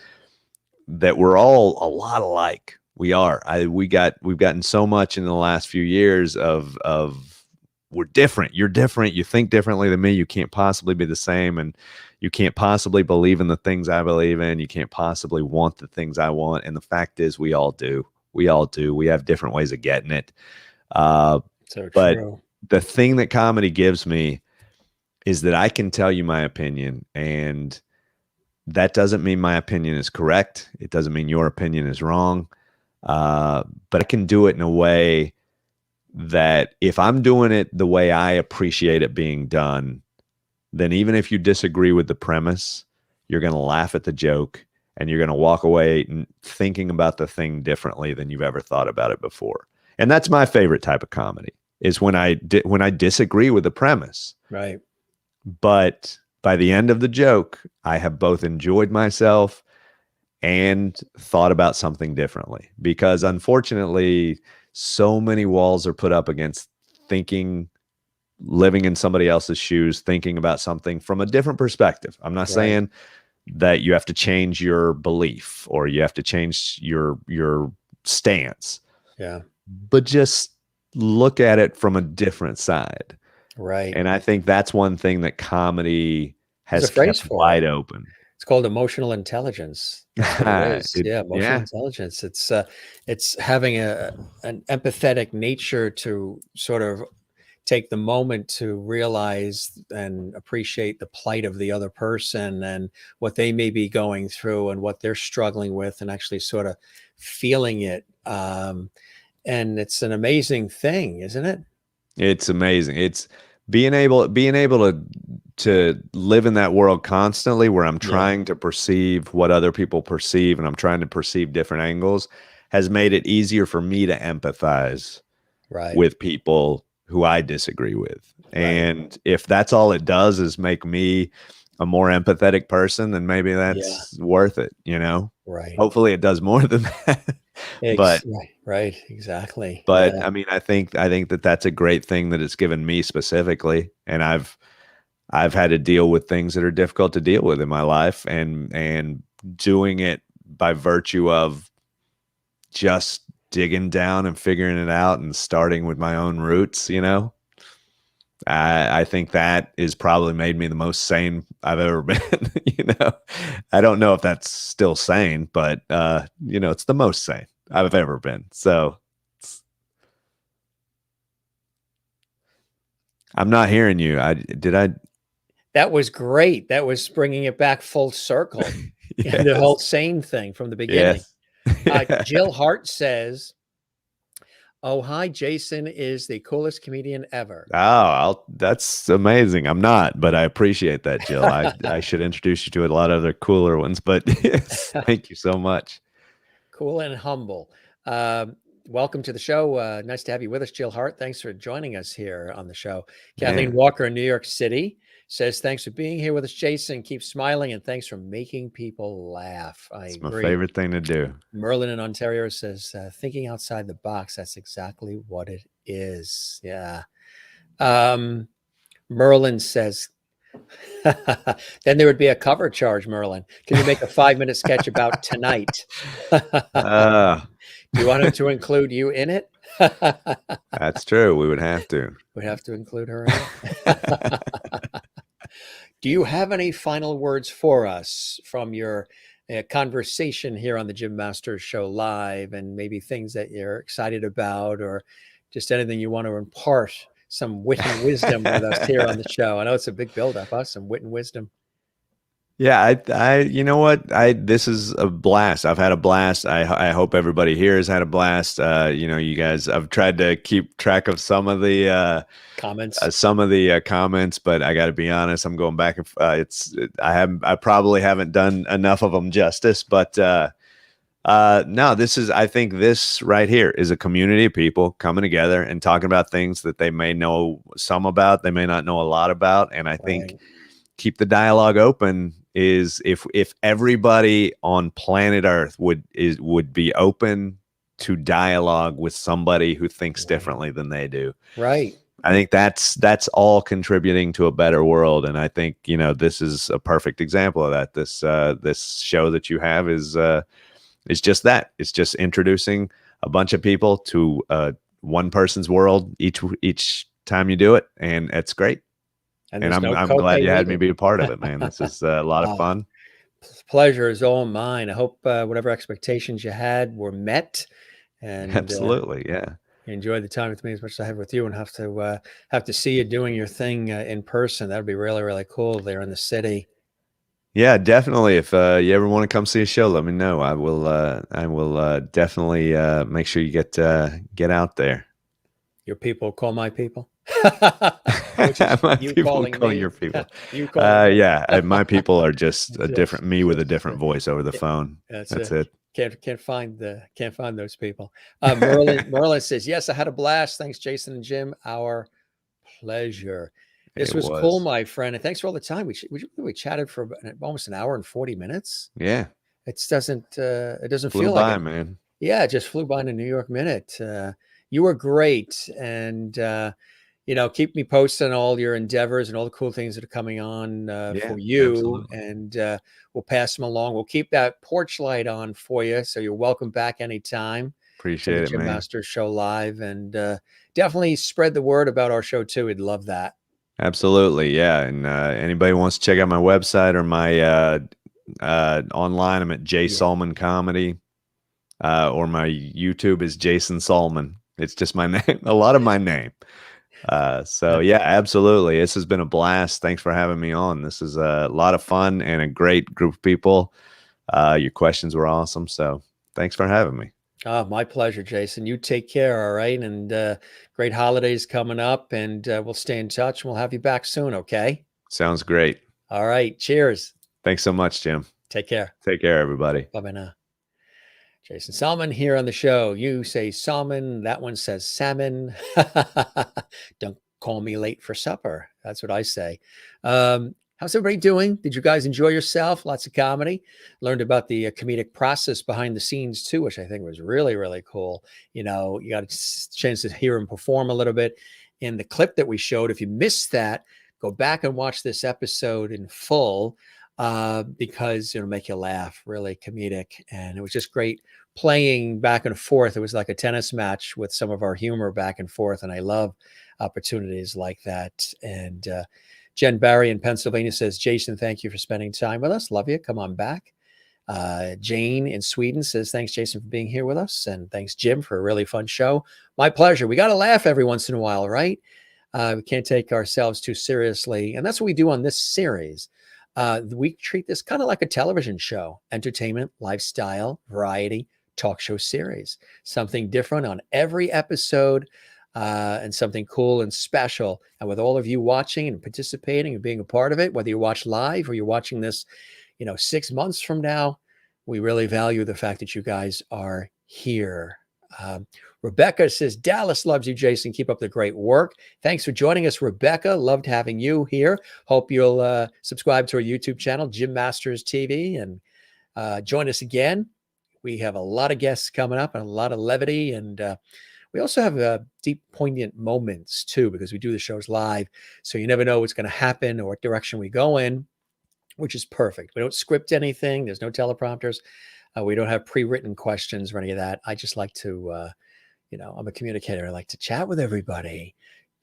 that we're all a lot alike. We are. We've gotten so much in the last few years of we're different. You're different. You think differently than me. You can't possibly be the same. And you can't possibly believe in the things I believe in. You can't possibly want the things I want. And the fact is, we all do. We have different ways of getting it. But true. The thing that comedy gives me is that I can tell you my opinion, and that doesn't mean my opinion is correct. It doesn't mean your opinion is wrong. But I can do it in a way that if I'm doing it the way I appreciate it being done, then even if you disagree with the premise, you're going to laugh at the joke and you're going to walk away thinking about the thing differently than you've ever thought about it before. And that's my favorite type of comedy, is when I disagree with the premise. Right. But by the end of the joke, I have both enjoyed myself and thought about something differently, because unfortunately, so many walls are put up against living in somebody else's shoes, thinking about something from a different perspective. I'm not saying that you have to change your belief or you have to change your stance. Yeah. But just look at it from a different side. Right. And I think that's one thing that comedy has kept wide open. It's called emotional intelligence. That's what it is. Emotional intelligence. It's having an empathetic nature to sort of take the moment to realize and appreciate the plight of the other person and what they may be going through and what they're struggling with, and actually sort of feeling it. And it's an amazing thing, isn't it? It's amazing. It's being able to live in that world constantly, where I'm trying to perceive what other people perceive, and I'm trying to perceive different angles, has made it easier for me to empathize with people who I disagree with. And if that's all it does is make me a more empathetic person, then maybe that's worth it, Right. Hopefully it does more than that. Right. Exactly. But I mean, I think that that's a great thing that it's given me specifically. And I've had to deal with things that are difficult to deal with in my life, and doing it by virtue of just digging down and figuring it out and starting with my own roots, I think that is probably made me the most sane I've ever been. I don't know if that's still sane, but it's the most sane I've ever been. So I'm not hearing you. That was great. That was bringing it back full circle. Yes. The whole sane thing from the beginning. Yes. Jill Hart says, Oh, hi, Jason is the coolest comedian ever. Oh, that's amazing. I'm not, but I appreciate that, Jill. I should introduce you to a lot of other cooler ones, but yes, thank you so much. Cool and humble. Welcome to the show. Nice to have you with us, Jill Hart. Thanks for joining us here on the show. Kathleen Man, Walker in New York City says, thanks for being here with us, Jason. Keep smiling and thanks for making people laugh. I it's my agree. favorite thing to do. Merlin in Ontario says, thinking outside the box. That's exactly what it is. Yeah. Merlin says, then there would be a cover charge, Merlin. Can you make a 5-minute sketch about tonight? Do you want him to include you in it? That's true. We would have to. We'd have to include her in it. Do you have any final words for us from your conversation here on the Jim Masters Show Live, and maybe things that you're excited about, or just anything you want to impart some wit and wisdom with us here on the show? I know it's a big build-up, huh? Some wit and wisdom. Yeah, you know what? This is a blast. I've had a blast. I hope everybody here has had a blast. You guys, I've tried to keep track of some of the Comments. Comments, but I got to be honest, I'm going back and I probably haven't done enough of them justice, but no, I think this right here is a community of people coming together and talking about things that they may know some about, they may not know a lot about, and I think keep the dialogue open is if everybody on planet Earth would be open to dialogue with somebody who thinks differently than they do. Right. I think that's all contributing to a better world. And I think, this is a perfect example of that. This show that you have is just that. It's just introducing a bunch of people to one person's world each time you do it. And it's great. And I'm glad you had me be a part of it, man. This is a lot of fun. Pleasure is all mine. I hope whatever expectations you had were met. And absolutely, yeah. Enjoy the time with me as much as I have with you, and have to see you doing your thing in person. That would be really, really cool there in the city. Yeah, definitely. If you ever want to come see a show, let me know. I will definitely make sure you get out there. Your people call my people. My people call your people. Yeah, my people are just a different me with a different voice over the phone. That's it. Can't find those people. Merlin says, yes, I had a blast. Thanks, Jason and Jim. Our pleasure. This was cool, my friend, and thanks for all the time. We chatted for almost an hour and 40 minutes. Yeah, it doesn't flew feel by, like it, man. Yeah, it just flew by in a New York minute. You were great, and keep me posted on all your endeavors and all the cool things that are coming on for you. Absolutely. And we'll pass them along. We'll keep that porch light on for you, so you're welcome back anytime. Appreciate it, Jim man. Masters Show Live, and definitely spread the word about our show too. We'd love that. Absolutely, yeah. And anybody wants to check out my website or my online, I'm at J Salmon Comedy, or my YouTube is Jason Salmon. It's just my name, a lot of my name. So yeah, absolutely. This has been a blast. Thanks for having me on. This is a lot of fun and a great group of people. Your questions were awesome. So thanks for having me. Oh, my pleasure, Jason. You take care. All right. And great holidays coming up, and we'll stay in touch, and we'll have you back soon. Okay. Sounds great. All right. Cheers. Thanks so much, Jim. Take care. Take care, everybody. Bye-bye now. Jason Salmon here on the show. You say salmon. That one says salmon. Don't call me late for supper. That's what I say. How's everybody doing? Did you guys enjoy yourself? Lots of comedy. Learned about the comedic process behind the scenes too, which I think was really, really cool. You got a chance to hear him perform a little bit in the clip that we showed. If you missed that, go back and watch this episode in full, because it'll make you laugh. Really comedic. And it was just great playing back and forth. It was like a tennis match with some of our humor back and forth. And I love opportunities like that. And Jen Barry in Pennsylvania says, Jason, thank you for spending time with us. Love you. Come on back. Jane in Sweden says, thanks, Jason, for being here with us. And thanks, Jim, for a really fun show. My pleasure. We got to laugh every once in a while, right? We can't take ourselves too seriously. And that's what we do on this series. We treat this kind of like a television show: entertainment, lifestyle, variety, talk show series. Something different on every episode, and something cool and special. And with all of you watching and participating and being a part of it, whether you watch live or you're watching this, 6 months from now, we really value the fact that you guys are here. Rebecca says, Dallas loves you, Jason. Keep up the great work. Thanks for joining us, Rebecca. Loved having you here. Hope you'll subscribe to our YouTube channel, Jim Masters TV, and join us again. We have a lot of guests coming up and a lot of levity. And we also have deep, poignant moments, too, because we do the shows live. So you never know what's going to happen or what direction we go in, which is perfect. We don't script anything. There's no teleprompters. We don't have pre-written questions or any of that. I just like to, I'm a communicator. I like to chat with everybody.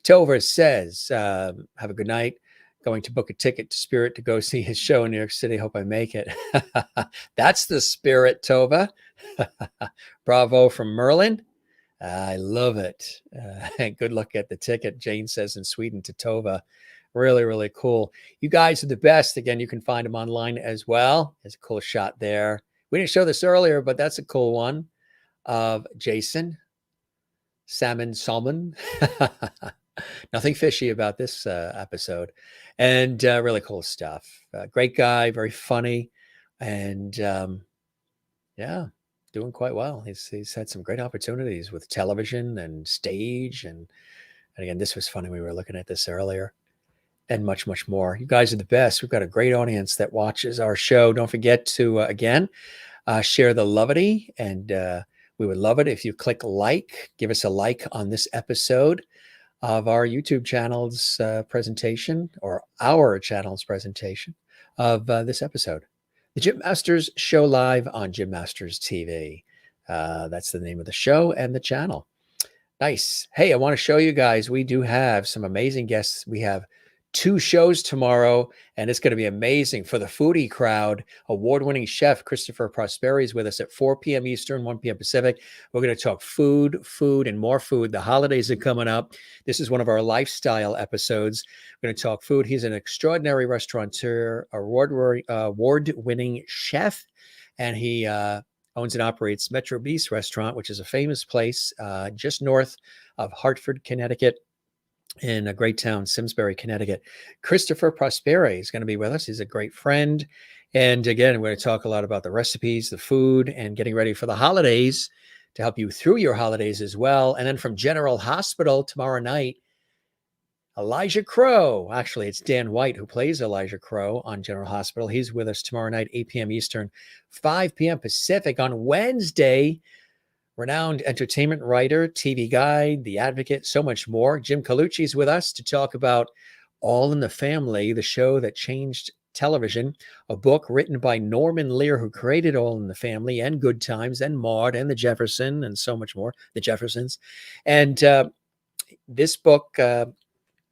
Tova says, have a good night. Going to book a ticket to Spirit to go see his show in New York City. Hope I make it. That's the spirit, Tova. Bravo from Merlin. I love it. Good luck at the ticket, Jane says in Sweden to Tova. Really, really cool. You guys are the best. Again, you can find them online as well. There's a cool shot there. We didn't show this earlier, but that's a cool one of Jason. Salmon. Nothing fishy about this episode. And really cool stuff. Great guy, very funny. And doing quite well. He's had some great opportunities with television and stage. And again, this was funny. We were looking at this earlier. And much, much more. You guys are the best. We've got a great audience that watches our show. Don't forget to, again, share the lovity. And we would love it if you click like, give us a like on this episode of our YouTube channel's presentation, or our channel's presentation of this episode. The Jim Masters Show live on Jim Masters TV. That's the name of the show and the channel. Nice. Hey, I want to show you guys, we do have some amazing guests. We have 2 shows tomorrow, and it's going to be amazing for the foodie crowd. Award-winning chef Christopher Prosperi is with us at 4 p.m. Eastern, 1 p.m. Pacific. We're going to talk food, and more food. The holidays are coming up. This is one of our lifestyle episodes. We're going to talk food. He's an extraordinary restaurateur, award-winning chef, and he owns and operates Metro Beast Restaurant, which is a famous place just north of Hartford, Connecticut, in a great town, Simsbury, Connecticut. Christopher Prosperi is going to be with us. He's a great friend. And again, we're going to talk a lot about the recipes, the food, and getting ready for the holidays to help you through your holidays as well. And then from General Hospital tomorrow night, Elijah Crow. Actually, it's Dan White who plays Elijah Crow on General Hospital. He's with us tomorrow night, 8 p.m. Eastern, 5 p.m. Pacific. On Wednesday, renowned entertainment writer, TV guide, The Advocate, so much more. Jim Colucci is with us to talk about All in the Family, the show that changed television, a book written by Norman Lear, who created All in the Family and Good Times and Maude and The Jefferson and so much more, The Jeffersons. And this book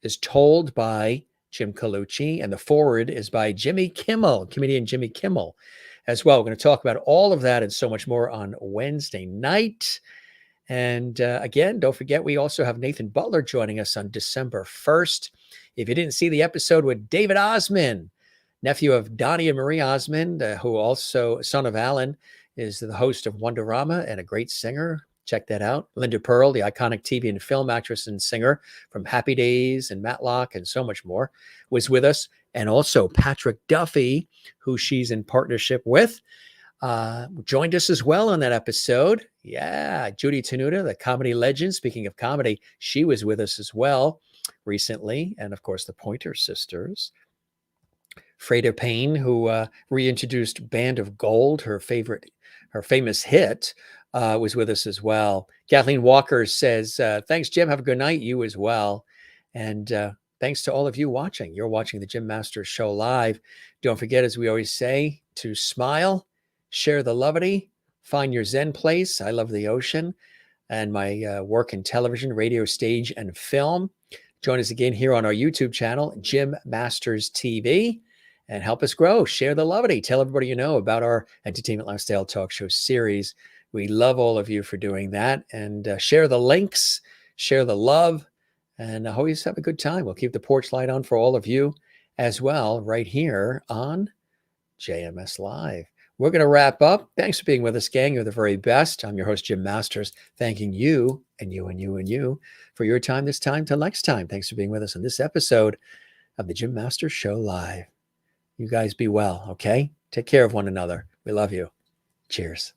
is told by Jim Colucci, and the foreword is by Jimmy Kimmel, comedian Jimmy Kimmel as well. We're going to talk about all of that and so much more on Wednesday night. And again, don't forget, we also have Nathan Butler joining us on December 1st. If you didn't see the episode with David Osmond, nephew of Donnie and Marie Osmond, who also, son of Alan, is the host of Wonderama and a great singer. Check that out. Linda Pearl, the iconic TV and film actress and singer from Happy Days and Matlock and so much more, was with us. And also Patrick Duffy, who she's in partnership with, joined us as well on that episode. Yeah, Judy Tenuta, the comedy legend. Speaking of comedy, she was with us as well recently. And of course, the Pointer Sisters. Freda Payne, who reintroduced Band of Gold, her famous hit, was with us as well. Kathleen Walker says, thanks, Jim. Have a good night. You as well. And thanks to all of you watching. You're watching the Jim Masters Show live. Don't forget, as we always say, to smile, share the lovity, find your Zen place. I love the ocean and my work in television, radio, stage, and film. Join us again here on our YouTube channel, Jim Masters TV, and help us grow. Share the lovity. Tell everybody you know about our entertainment lifestyle talk show series. We love all of you for doing that. And share the links, share the love, and always have a good time. We'll keep the porch light on for all of you as well right here on JMS Live. We're going to wrap up. Thanks for being with us, gang. You're the very best. I'm your host, Jim Masters, thanking you and you and you and you for your time this time till next time. Thanks for being with us on this episode of the Jim Masters Show Live. You guys be well, okay? Take care of one another. We love you. Cheers.